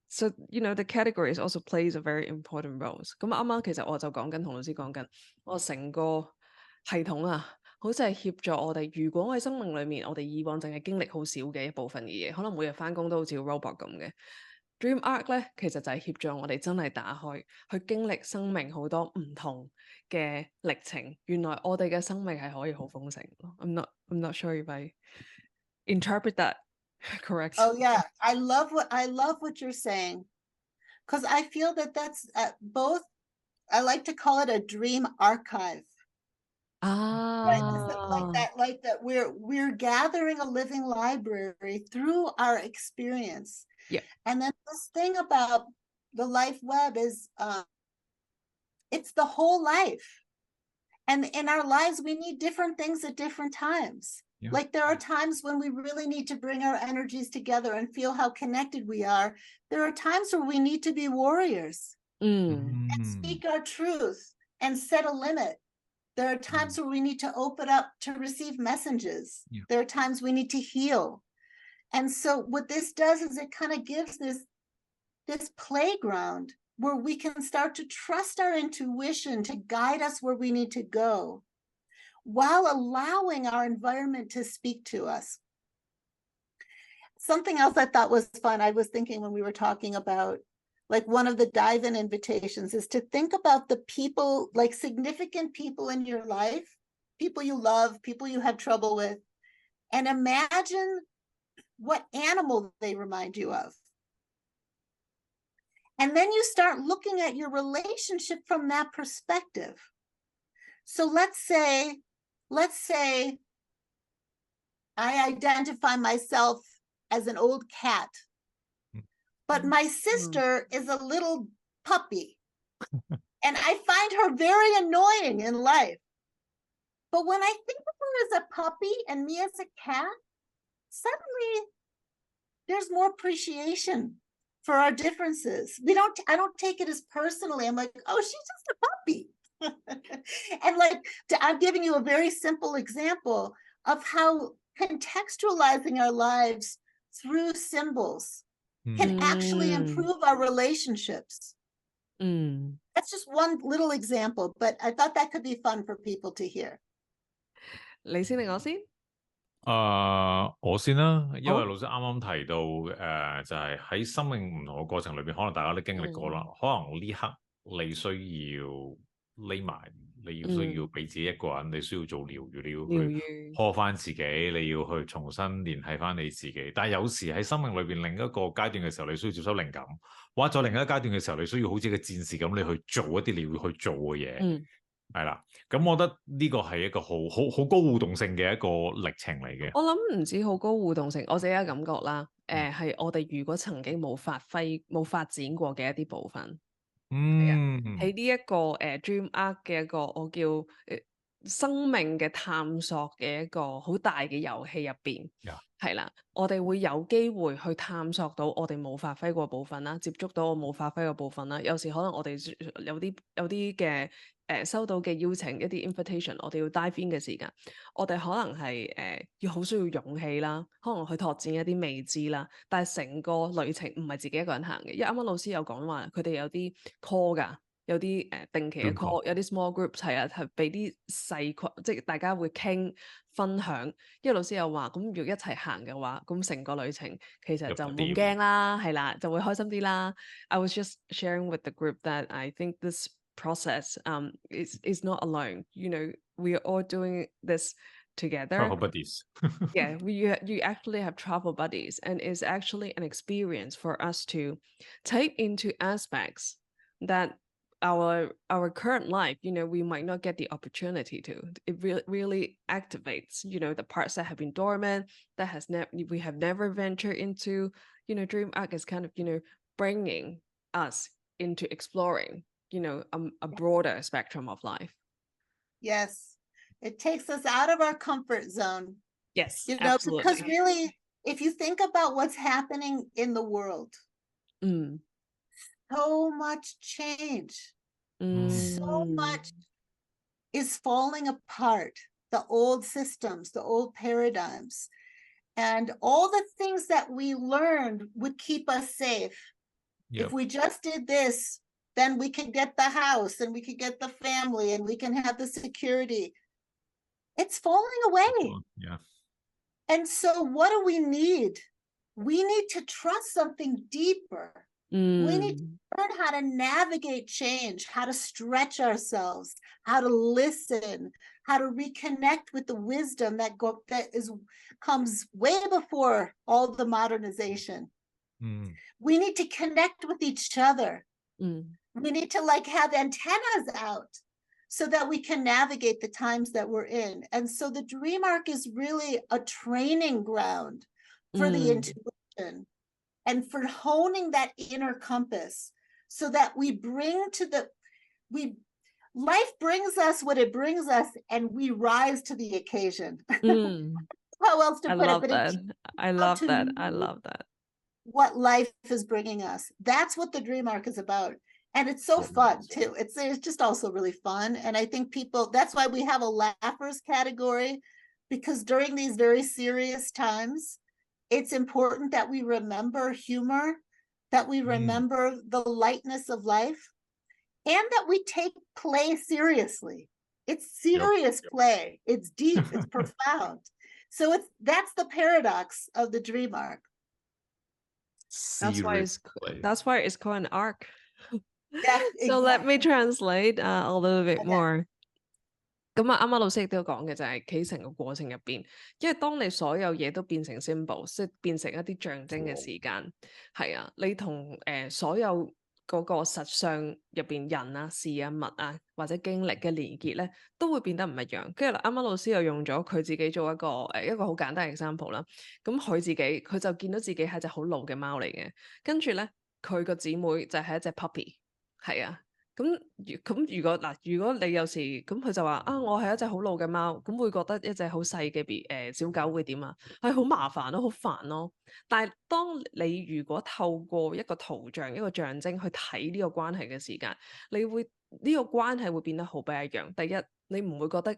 So, the categories also plays a very important roles. 咁啱啱其實我就講緊同老師講緊，我成個系統啊，好似係協助我哋。如果我喺生命裏面，我哋以往淨係經歷好少嘅一部分嘅嘢，可能每日返工都好似 robot 咁嘅。DreamArc 咧，其實就係協助我哋真係打開，去經歷生命好多唔同嘅歷程。原來我哋嘅生命係可以好豐盛。I'm not sure if I interpret that correct. Oh yeah, I love what you're saying, because I feel that that's both. I like to call it a dream archive. Right? Like that. We're gathering a living library through our experience. Yeah. And then this thing about the life web is, it's the whole life, and in our lives we need different things at different times. Yeah. Like there are times when we really need to bring our energies together and feel how connected we are. There are times where we need to be warriors and speak our truth and set a limit. There are times where we need to open up to receive messages. Yeah. There are times we need to heal. And so what this does is it kind of gives this playground where we can start to trust our intuition to guide us where we need to go, while allowing our environment to speak to us. Something else I thought was fun, I was thinking when we were talking about, like one of the dive-in invitations is to think about the people, like significant people in your life, people you love, people you had trouble with, and imagine what animal they remind you of. And then you start looking at your relationship from that perspective. So let's say I identify myself as an old cat, but my sister is a little puppy, and I find her very annoying in life. But when I think of her as a puppy and me as a cat, suddenly there's more appreciation for our differences. I don't take it as personally. I'm like, oh, she's just a puppy. And I'm giving you a very simple example of how contextualizing our lives through symbols can actually improve our relationships. That's just one little example, but I thought that could be fun for people to hear. 你先定我先？我先啦，因為老師啱啱提到就係喺生命唔同嘅過程裏邊，可能大家都經歷過啦。可能呢刻你需要匿埋，你需要俾自己一個人，你需要做療愈，你要去呵翻自己，你要去重新聯繫翻你自己。但係有時喺生命裏邊另一個階段嘅時候，你需要接收靈感，或者另一個階段嘅時候，你需要好似個戰士咁，你去做一啲你要去做嘅嘢。係啦，咁我覺得呢個係一個好高互動性嘅一個歷程嚟嘅。我諗唔止好高互動性，我自己嘅感覺啦，係我哋如果曾經冇發展過嘅一啲部分。喺呢一個DreamArc 嘅一個我叫生命嘅探索嘅一個好大嘅遊戲入邊，係啦，我哋會有機會去探索到我哋冇發揮過部分啦，接觸到我冇發揮嘅部分啦。有時可能我哋有啲嘅收到嘅邀請，一啲 invitation， 我哋要 dive in 嘅時間，我哋可能係要好需要勇氣啦，可能去拓展一啲未知啦。但係成個旅程唔係自己一個人行嘅，因為啱啱老師有講話，佢哋有啲 call 㗎，有啲定期嘅 call，有啲 small groups 係啊，係俾啲細群，即係大家會傾分享。因為老師又話，咁如果一齊行嘅話，咁成個旅程其實就唔咁驚啦，係啦，就會開心啲啦。I was just sharing with the group that I think this process is not alone. You know, we are all doing this together. Travel buddies. Yeah, you actually have travel buddies, and it's actually an experience for us to take into aspects that our current life, you know, we might not get the opportunity to. It really activates, you know, the parts that have been dormant, that we have never ventured into. You know, DreamArc is kind of, you know, bringing us into exploring, you know, a broader spectrum of life. Yes. It takes us out of our comfort zone. Yes, you know, absolutely. Because really, if you think about what's happening in the world, so much change, so much is falling apart. The old systems, the old paradigms, and all the things that we learned would keep us safe. Yep. If we just did this, then we could get the house and we could get the family and we can have the security. It's falling away. Yeah. And so what do we need? We need to trust something deeper. We need to learn how to navigate change, how to stretch ourselves, how to listen, how to reconnect with the wisdom that comes way before all the modernization. We need to connect with each other. We need to have antennas out so that we can navigate the times that we're in. And so the DreamArc is really a training ground for the intuition and for honing that inner compass so that we bring life brings us what it brings us and we rise to the occasion. How else to put it? I love that. What life is bringing us. That's what the DreamArc is about. And it's so fun too. It's just also really fun. And I think that's why we have a laughers category, because during these very serious times, it's important that we remember humor, that we remember the lightness of life, and that we take play seriously. It's serious play. It's deep, it's profound. So that's the paradox of the DreamArc. That's why it's called an arc. Yeah, exactly. So let me translate a little bit more. 咁啱啱老師亦都有講嘅就係喺成個過程入邊，因為當你所有嘢都變成 symbol， 即係變成一啲象徵嘅時間，係啊，你同所有嗰個實相入邊人啊、事啊、物啊或者經歷嘅連結咧，都會變得唔一樣。跟住啱啱老師又用咗佢自己做一個好簡單嘅 example 啦。咁佢就見到自己係隻好老嘅貓嚟嘅，跟住咧佢個姊妹就係一隻 puppy。係啊，咁如果你有時咁佢就話啊，我係一隻好老嘅貓，咁會覺得一隻好細嘅小狗會點啊？係好麻煩咯，好煩咯。但係當你如果透過一個圖像、一個象徵去睇呢個關係嘅時間，你會呢個關係會變得好不一樣。第一，你唔會覺得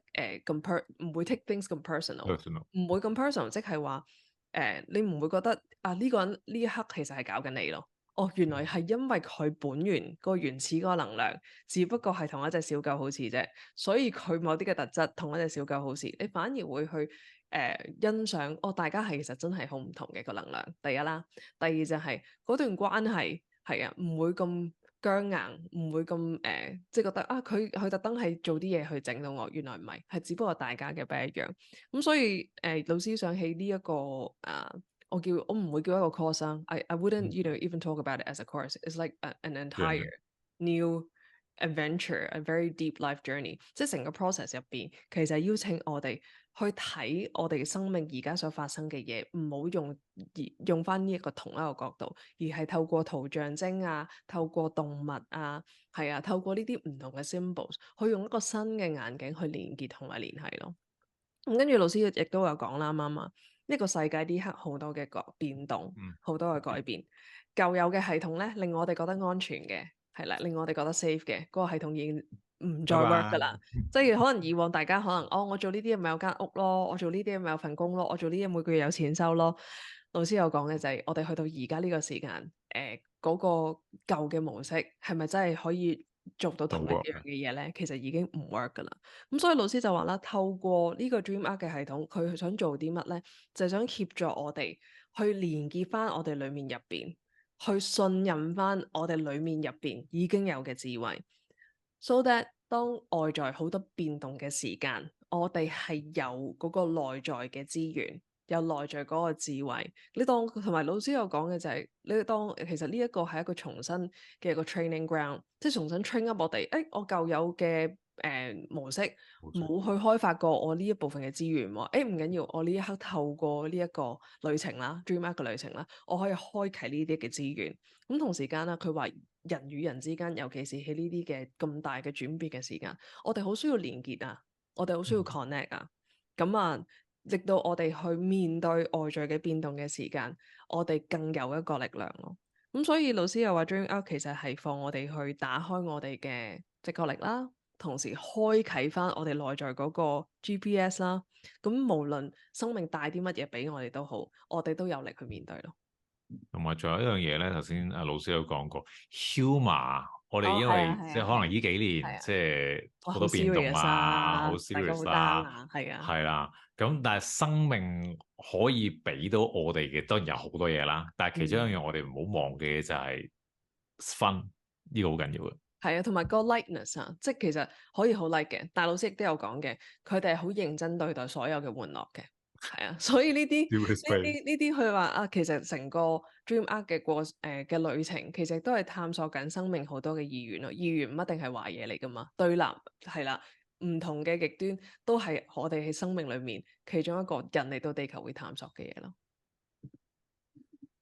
唔會 take things 咁 personal， 唔會咁 personal， 即係話你唔會覺得啊呢個人呢一刻其實係搞緊你咯。哦，原來係因為佢本源個原始嗰個能量，只不過係同一隻小狗好似啫，所以佢某啲嘅特質同一隻小狗好似，你反而會去欣賞，哦，大家係其實真係好唔同嘅個能量。第一啦，第二就係嗰段關係係啊，唔會咁僵硬，唔會咁即係覺得啊，佢特登係做啲嘢去整到我，原來唔係，係只不過大家嘅不一樣。咁所以老師想起呢一個我唔會叫一個 course 啊 I wouldn't even talk about it as a course. It's like an entire new adventure, a very deep life journey. 即係成個 process 入邊，其實係邀請我哋去睇我哋生命而家所發生嘅嘢，唔好用翻呢一個同一個角度，而係透過圖像晶啊，透過動物啊，係啊，透過呢啲唔同嘅 symbols， 去用一個新嘅眼鏡去連結同埋聯繫咯。咁跟住老師亦都有講啦，啱啱呢個世界呢刻好多嘅變動，好多嘅改變，舊有嘅系統咧令我哋覺得安全嘅，係啦，令我哋覺得 safe 嘅嗰個系統已經唔再 work 噶啦。即係可能以往大家可能我做呢啲咪有間屋咯，我做呢啲咪有份工咯，我做呢啲每個月有錢收咯。老師有講嘅就係我哋去到而家呢個時間，嗰個舊嘅模式係咪真係可以做到同一樣嘅嘢咧，其實已經唔 work 噶啦。咁所以老師就話啦，透過呢個 DreamArc 嘅系統，佢想做啲乜咧？就係想協助我哋去連結翻我哋裡面入邊，去信任翻我哋裡面入邊已經有嘅智慧。So that 當外在好多變動嘅時間，我哋係有嗰個內在嘅資源，有內在嗰個智慧。你當同埋老師有講嘅就係、你當其實呢一個係一個重新嘅一個 training ground，即係重新 train up 我哋。我舊有嘅模式冇去開發過我呢一部分嘅資源喎。唔緊要，我呢一刻透過呢一個旅程啦，DreamArc 嘅旅程啦，我可以開啟呢啲嘅資源。咁同時間啦，佢話人與人之間，尤其是喺呢啲嘅咁大嘅轉變嘅時間，我哋好需要連結啊，我哋好需要 connect 啊。咁啊，直到我哋去面對外在嘅變動嘅時間，我哋更有一個力量咯。咁所以老師又話 DreamArc 其實係放我哋去打開我哋嘅直覺力啦，同時開啟翻我哋內在嗰個 GPS 啦。咁無論生命帶啲乜嘢俾我哋都好，我哋都有力去面對咯。同埋仲有一樣嘢咧，頭先阿老師有講過 humor， 我哋因為即係可能呢幾年即係好多變動啊，好 serious 啦，係啦。咁但係生命可以俾到我哋嘅當然有好多嘢啦，但係其中一樣我哋唔好忘記嘅就係 fun，呢個好緊要嘅。係啊，同埋個 lightness 啊，即係其實可以好 light 嘅，但係老師亦都有講嘅，佢哋係好認真對待所有嘅玩樂嘅。係啊，所以呢啲佢話啊，其實成個 DreamArc 嘅旅程，其實都係探索緊生命好多嘅意願咯。意願唔一定係壞嘢嚟噶嘛，對立係啦，唔同嘅極端都係我哋喺生命裏面其中一個人嚟到地球會探索嘅嘢咯。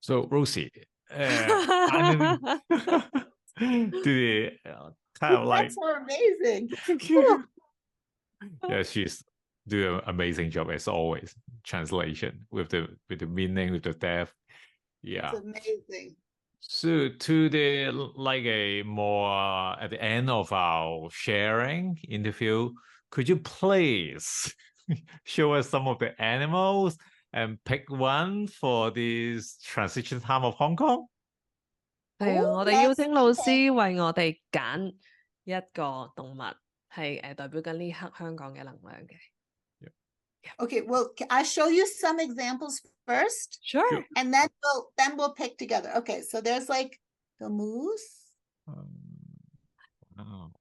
So Rosy, kind of like that's so amazing. Yeah, she's doing an amazing job as always. Translation with the meaning, with the depth. Yeah. It's amazing. So to the like a more at the end of our sharing interview, could you please show us some of the animals and pick one for this transition time of Hong Kong? 係啊，我哋邀請老師為我哋揀一個動物，係代表緊呢刻香港嘅能量嘅。Okay, well, I'll show you some examples first. Sure. And then we'll pick together. Okay, so there's like the moose. Wow.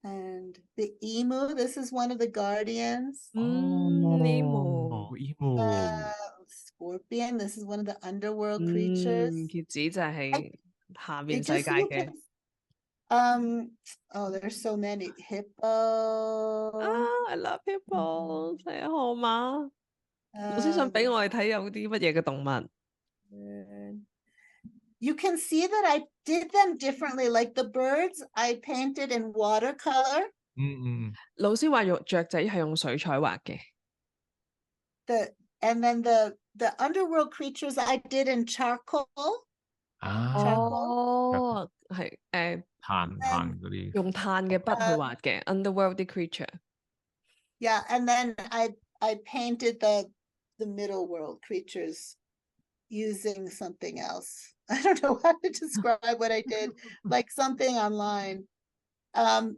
And the emu. This is one of the guardians. Emu. Scorpion. This is one of the underworld creatures. 蠍子就係下面世界嘅。There's so many. Hippo. I love hippo. 係啊，河馬。老師想俾我哋睇有啲乜嘢嘅動物。You can see that I did them differently. Like the birds, I painted in watercolor. 老師話用雀仔係用水彩畫嘅。And then the underworld creatures I did in charcoal. 係炭嗰啲。用炭嘅筆去畫嘅 underworld creature。Yeah, and then I painted the middle world creatures using something else. I don't know how to describe what I did, like something online.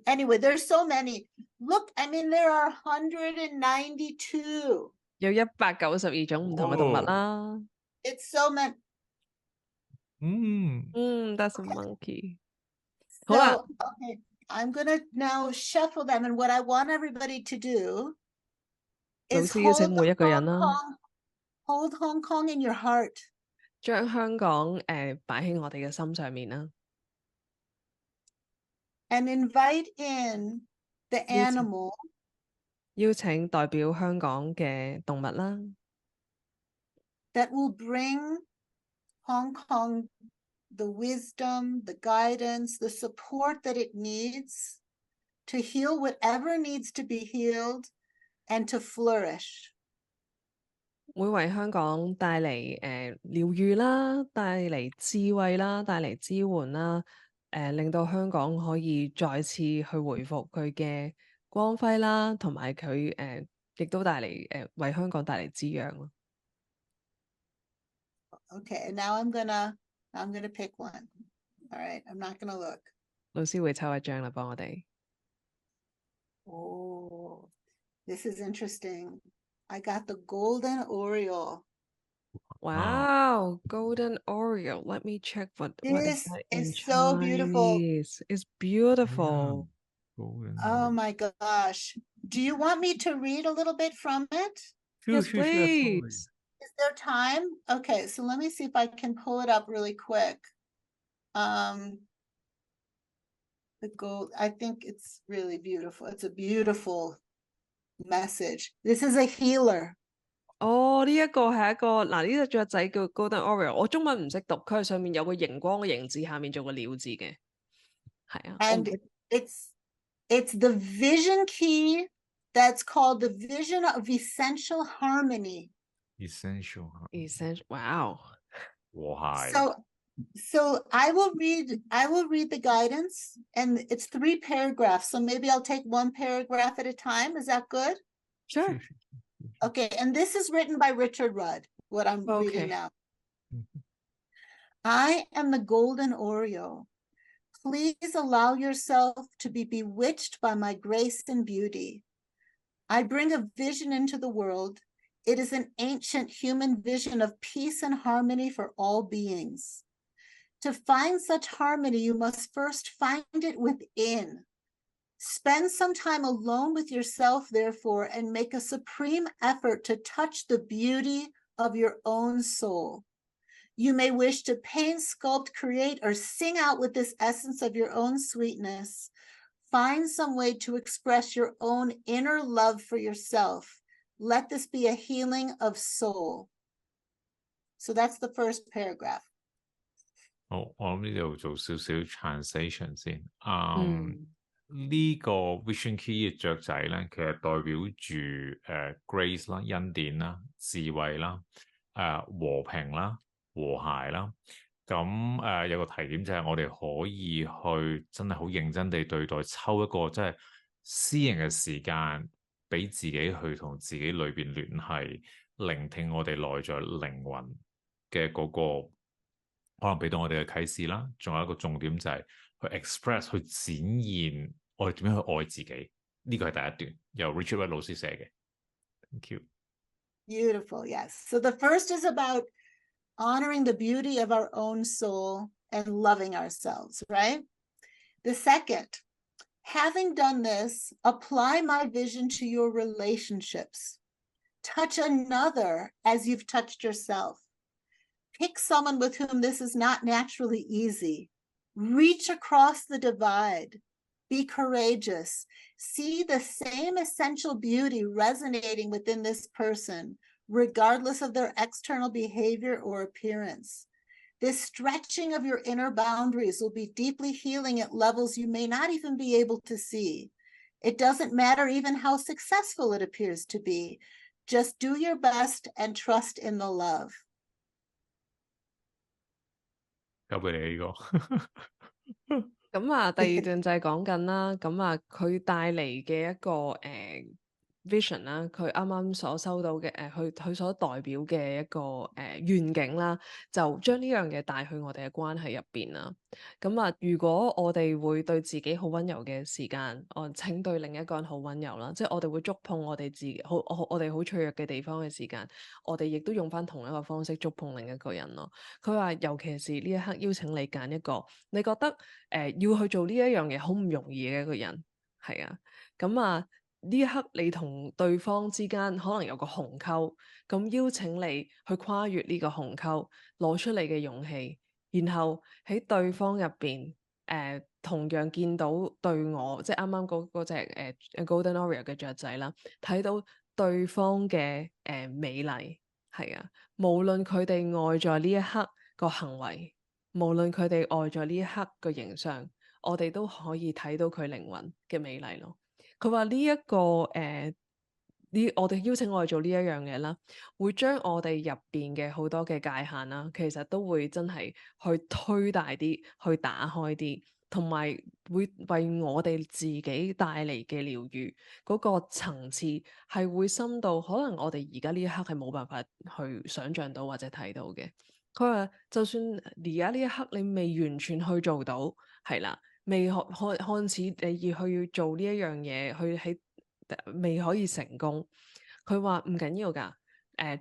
Anyway, there's so many. Look, I mean, there are 192. 有192種唔同嘅動物啦。It's so many. That's a monkey. So, okay, I'm gonna now shuffle them, and what I want everybody to do is hold Hong Kong in your heart. 將香港擺喺我哋嘅心上面啦。And invite in the animal. 邀請代表香港嘅動物啦。That will bring Hong Kong the wisdom, the guidance, the support that it needs to heal whatever needs to be healed and to flourish. 會為香港帶嚟療癒啦，帶嚟智慧啦，帶嚟支援啦，令到香港可以再次去回復佢嘅光輝啦，同埋佢亦都帶嚟為香港帶嚟滋養咯。Okay, and now I'm gonna pick one. All right, I'm not gonna look. 老師會抽一張啦，幫我哋。Oh, this is interesting. I got the golden Oriole. Wow, golden Oriole. Let me check what is This that in is so beautiful. Chinese. It's beautiful. Oh my gosh. Do you want me to read a little bit from it? Yes, please. Is there time? Okay, so let me see if I can pull it up really quick. The gold, I think it's really beautiful. It's a beautiful message. This is a healer. 哦，呢一個係一個嗱，呢隻雀仔叫 Golden Oriole，我中文唔識讀，佢係上面有個熒光嘅形字，下面做個鳥字嘅，係啊。And it's the vision key that's called the vision of essential harmony. Essential. Wow. 和諧。So I will read the guidance, and it's 3 paragraphs. So maybe I'll take 1 paragraph at a time. Is that good? Sure. Okay, and this is written by Richard Rudd, what I'm reading now. I am the golden Oriole. Please allow yourself to be bewitched by my grace and beauty. I bring a vision into the world. It is an ancient human vision of peace and harmony for all beings. To find such harmony, you must first find it within. Spend some time alone with yourself, therefore, and make a supreme effort to touch the beauty of your own soul. You may wish to paint, sculpt, create, or sing out with this essence of your own sweetness. Find some way to express your own inner love for yourself. Let this be a healing of soul. So that's the first paragraph. 好，我諗呢度做少少 translation 先。呢個 Vision Key 嘅雀仔咧，其實代表住grace 啦、恩典啦、智慧啦、和平啦、和諧啦。咁有個提點就係我哋可以去真係好認真地對待，抽一個即係私人嘅時間，俾自己去同自己裏邊聯繫，聆聽我哋內在靈魂嘅嗰個可能俾到我哋嘅啟示啦。仲有一個重點就係去 express 去展現我哋點樣去愛自己。呢個係第一段，由 Richard Rudd 老師寫嘅。Thank you. Beautiful, yes. So the first is about honoring the beauty of our own soul and loving ourselves, right? The second, having done this, apply my vision to your relationships. Touch another as you've touched yourself. Pick someone with whom this is not naturally easy. Reach across the divide. Be courageous. See the same essential beauty resonating within this person, regardless of their external behavior or appearance. This stretching of your inner boundaries will be deeply healing at levels you may not even be able to see. It doesn't matter even how successful it appears to be. Just do your best and trust in the love. 交俾你呢個。咁啊，第二段就係講緊啦，咁啊，佢帶嚟嘅一個vision 啦，佢啱啱所收到嘅佢所代表嘅一個願景啦，就將呢樣嘢帶去我哋嘅關係入邊啦。咁啊，如果我哋會對自己好溫柔嘅時間，請對另一個人好溫柔啦，即係我哋會觸碰我哋自己我哋好脆弱嘅地方嘅時間，我哋亦都用翻同一個方式觸碰另一個人咯。佢話尤其是呢一刻邀請你揀一個你覺得要去做呢一樣嘢好唔容易嘅一個人，係啊，咁啊。呢一刻你同對方之間可能有個鴻溝，咁邀請你去跨越呢個鴻溝，攞出你嘅勇氣，然後喺對方入邊同樣見到對我，即係啱啱嗰隻Golden Oriole 嘅雀仔啦，睇到對方嘅美麗，係啊，無論佢哋愛在呢一刻個行為，無論佢哋愛在呢一刻個形象，我哋都可以睇到佢靈魂嘅美麗咯。佢話呢一個我哋邀請我哋做呢一樣嘢啦，會將我哋入邊嘅好多嘅界限啦，其實都會真係去推大啲，去打開啲，同埋會為我哋自己帶嚟嘅療愈嗰個層次係會深到可能我哋而家呢一刻係冇辦法去想像到或者睇到嘅。佢話就算而家呢一刻你未完全去做到，係啦。未看似你要做呢一樣嘢，去未可以成功。佢話唔緊要㗎，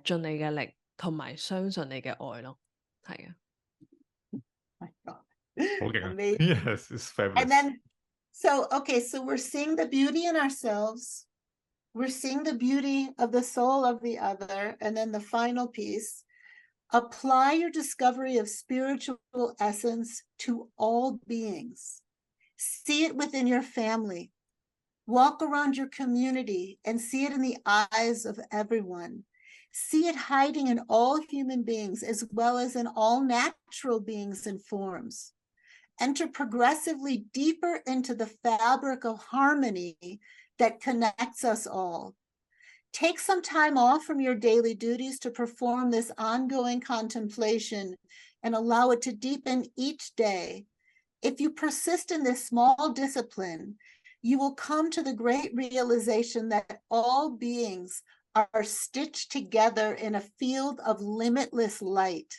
盡你嘅力同埋相信你嘅愛咯，係啊。My God. Okay. Yes, it's fabulous. And then, so we're seeing the beauty in ourselves. We're seeing the beauty of the soul of the other. And then the final piece, apply your discovery of spiritual essence to all beings. See it within your family. Walk around your community and see it in the eyes of everyone. See it hiding in all human beings as well as in all natural beings and forms. Enter progressively deeper into the fabric of harmony that connects us all. Take some time off from your daily duties to perform this ongoing contemplation and allow it to deepen each day. If you persist in this small discipline, you will come to the great realization that all beings are stitched together in a field of limitless light.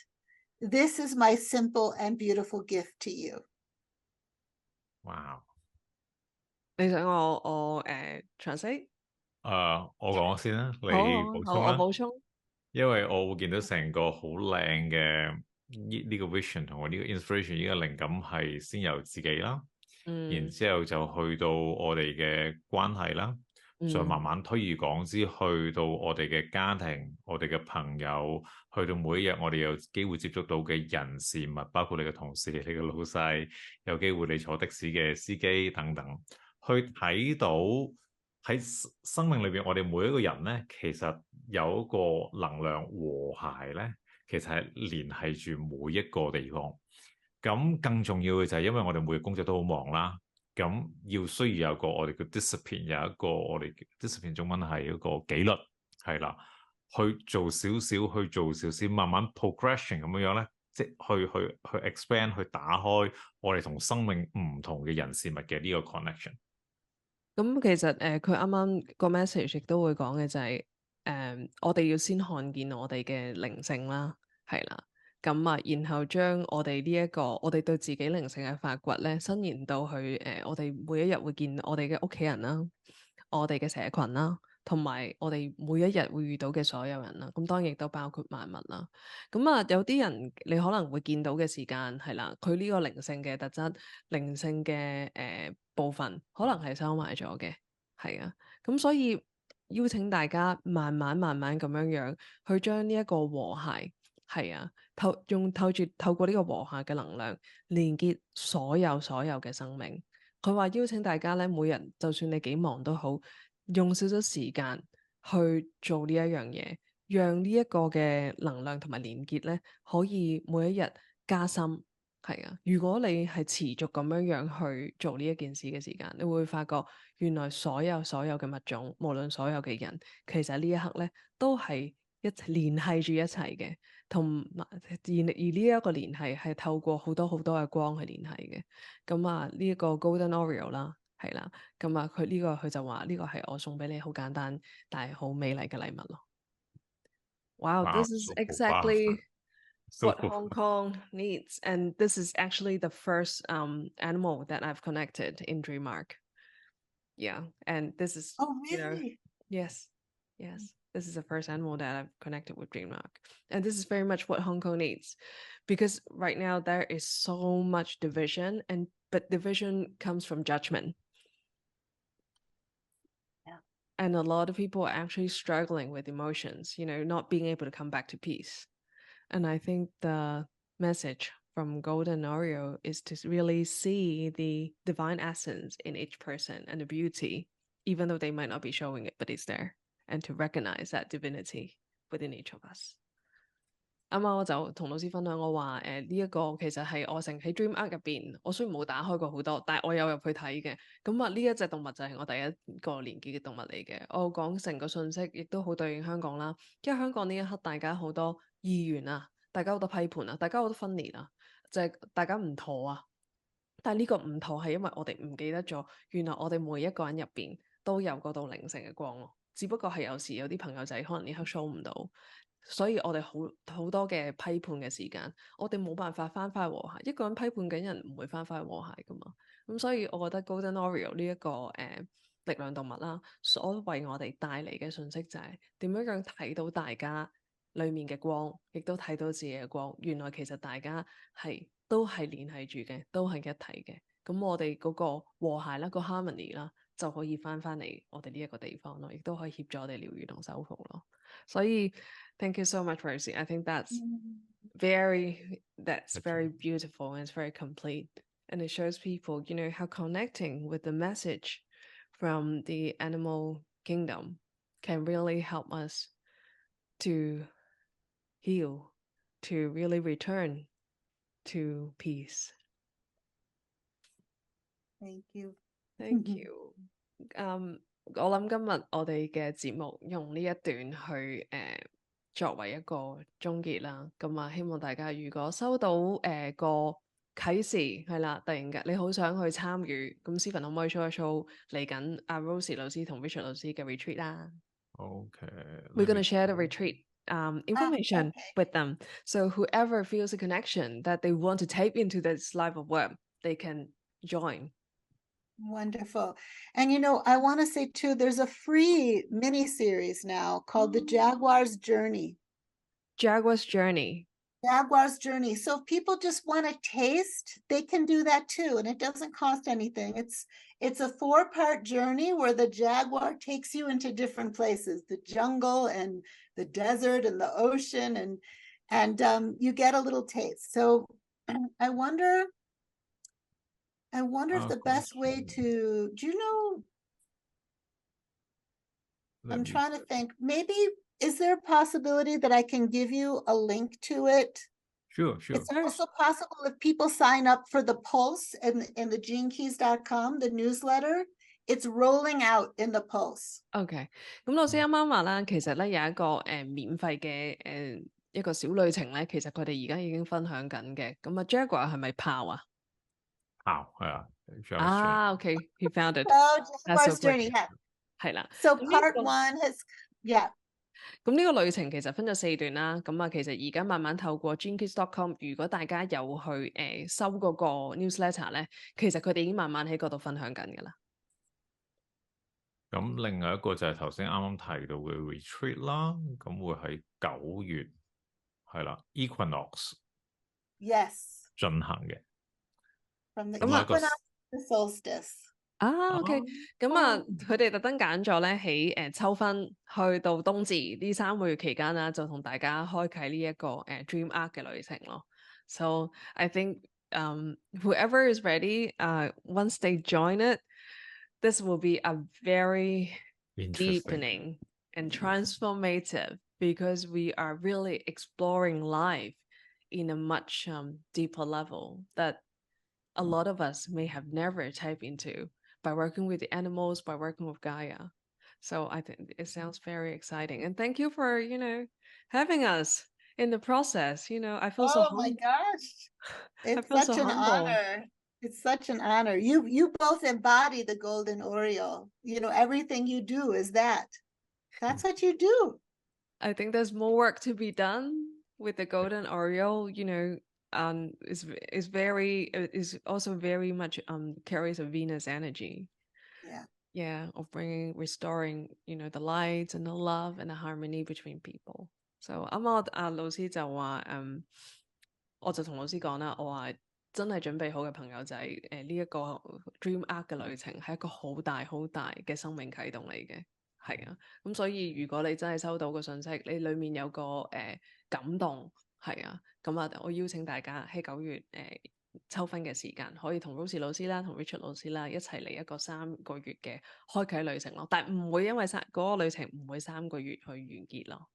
This is my simple and beautiful gift to you. Wow. 你想我translate？我講先啦，你好，補充啦。我補充。因為我會見到成個好靚嘅呢個 vision 同埋呢個 inspiration，呢個靈感係先由自己啦，然之後就去到我哋嘅關係啦，再慢慢推而廣之，去到我哋嘅家庭、我哋嘅朋友，去到每一日我哋有機會接觸到嘅人事物，包括你嘅同事、你嘅老細，有機會你坐的士嘅司機等等，去睇到喺生命裏邊，我哋每一個人咧，其實有一個能量和諧咧，其實係聯繫住每一個地方。咁更重要嘅就係因為我哋每日工作都好忙啦，咁需要有個我哋嘅 discipline， 有一個我哋 discipline 中文係一個紀律，係啦，去做少少，慢慢 progression 咁樣咧，即係去 expand， 去打開我哋同生命唔同嘅人事物嘅呢個 connection。咁其實佢啱啱個 message 亦都會講嘅就係我哋要先看見我哋嘅靈性啦，係啦，咁啊，然後將我哋呢一個我哋對自己靈性嘅發掘咧，伸延到去我哋每一日會見我哋嘅屋企人啦，我哋嘅社群啦，同埋我哋每一日會遇到嘅所有人啦，咁當然亦都包括萬物啦。咁啊，有啲人你可能會見到嘅時間係啦，佢呢個靈性嘅特質、靈性嘅部分，可能係收埋咗嘅，係啊。咁所以邀請大家慢慢咁樣樣去將呢一個和諧，係啊，透過呢個和諧嘅能量連結所有嘅生命。佢話邀請大家咧，每日就算你幾忙都好，用少少時間去做呢一樣嘢，讓呢一個嘅能量同埋連結咧，可以每一日加深。係啊，如果你係持續咁樣樣去做呢一件事嘅時間，你會發覺原來所有嘅物種，無論所有嘅人，其實呢一刻咧都係一齊聯繫住一齊嘅。而呢一個聯繫係透過好多嘅光去聯繫嘅。咁啊，呢一個 Golden Oreo 啦，係啦，咁啊佢就話呢個係我送俾你好簡單但係好美麗嘅禮物咯。Wow, this is exactly what Hong Kong needs, and this is actually the first animal that I've connected in DreamArc. Yeah, and this is yes. This is the first animal that I've connected with DreamArc. And this is very much what Hong Kong needs. Because right now there is so much division, but division comes from judgment. Yeah. And a lot of people are actually struggling with emotions, not being able to come back to peace. And I think the message from Golden Oreo is to really see the divine essence in each person and the beauty, even though they might not be showing it, but it's there. And to recognize that divinity within each of us. 啱啱我就同老師分享，我話呢一個其實係我成喺 DreamArc 入邊，我雖然冇打開過好多，但係我有入去睇嘅。咁啊，呢一隻動物就係我第一個連結嘅動物嚟嘅。我講成個信息，亦都好對應香港啦。因為香港呢一刻大家好多意願啊，大家好多批判啊，大家好多分裂啊，就係大家唔妥啊。但係呢個唔妥係因為我哋唔記得咗，原來我哋每一個人入邊都有嗰道靈性嘅光咯。只不過係有時有啲朋友仔可能呢刻 show 唔到，所以我哋好多嘅批判嘅時間，我哋冇辦法翻返和諧。一個人批判緊人唔會翻返和諧噶嘛。咁所以我覺得 Golden Oriole 呢一個力量動物啦，所為我哋帶嚟嘅信息就係點樣睇到大家裡面嘅光，亦都睇到自己嘅光。原來其實大家都係聯繫住嘅，都係一體嘅。咁我哋嗰個和諧啦，個 harmony 啦，就可以翻嚟我哋呢一個地方咯，亦都可以協助我哋療愈同修復咯。所以 thank you so much, Rosy. I think that's very beautiful and it's very complete. And it shows people, how connecting with the message from the animal kingdom can really help us to heal, to really return to peace. Thank you. Thank you. 我諗今日我哋嘅節目用呢一段去作為一個終結啦。咁啊，希望大家如果收到個啟示係啦，突然間你好想去參與，咁 Stephen 可唔可以 show 一 show 嚟緊阿 Rosy 老師同 Richard 老師嘅 retreat 啦？Okay. We're going to share the retreat information okay. with them. So whoever feels a connection that they want to tap into this life of work, they can join. Wonderful. And I want to say too, there's a free mini series now called The Jaguar's Journey. Jaguar's Journey. Jaguar's Journey. So if people just want to taste, they can do that too. And it doesn't cost anything. It's a 4-part journey where the jaguar takes you into different places, the jungle and the desert and the ocean, and you get a little taste. So I wonder if the best way to, I'm trying to think, maybe, is there a possibility that I can give you a link to it? Sure. It's also possible if people sign up for the Pulse in the GeneKeys.com, the newsletter, it's rolling out in the Pulse. OK， 咁老師啱啱話啦，其實咧有一個免費嘅一個小旅程咧，其實佢哋而家已經分享緊嘅。咁啊 Jaguar 係咪炮啊？炮係啊。OK, he found it. Oh, That's so Jaguar's Journey, yeah. 係啦。So part 1 has, yeah. 咁呢個旅程其實分咗4段啦。咁啊，其實而家慢慢透過 GeneKeys.com， 如果大家有去收嗰個 newsletter 咧，其實佢哋已經慢慢喺嗰度分享緊㗎啦。咁另外一個就係頭先啱啱提到嘅 retreat 啦，咁會喺9月係啦 Equinox Yes 進行嘅。From the equinox to solstice。OK， 咁啊，佢哋特登揀咗咧喺秋分去到冬至呢3個月期間啦，就同大家開啟呢一個DreamArc 嘅旅程咯。So I think whoever is ready, once they join it, this will be a very deepening and transformative because we are really exploring life in a much deeper level that a lot of us may have never tapped into by working with the animals, by working with Gaia. So I think it sounds very exciting. And thank you for, having us in the process. I feel so humble. Oh my gosh. It's such an honor. It's such an honor. You both embody the Golden Oriole. Everything you do is that. That's what you do. I think there's more work to be done with the Golden Oriole, is also very much carries a Venus energy. Yeah, of restoring, the light and the love and the harmony between people. So 啱啱老師就話我就同老師講啦，我話真係準備好嘅朋友就係呢一個 DreamArc 嘅旅程係一個好大好大嘅生命啟動嚟嘅。係啊，咁所以如果你真係收到個信息，你裡面有個感動，係啊，咁啊，我邀請大家喺9月秋分嘅時間，可以同 Rosy 老師啦，同 Richard 老師啦一齊嚟一個3個月嘅開啟旅程咯。但係唔會因為嗰個旅程唔會3個月去完結咯。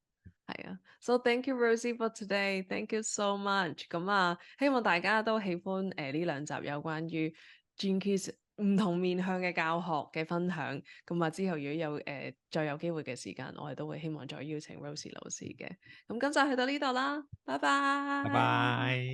係啊 ，So thank you Rosy for today. Thank you so much. 咁啊，希望大家都喜歡呢2集有關於 GeneKeys 唔同面向嘅教學嘅分享。咁啊，之後如果有再有機會嘅時間，我哋都會希望再邀請 Rosy 老師嘅。咁今集去到呢度啦，拜拜。拜拜。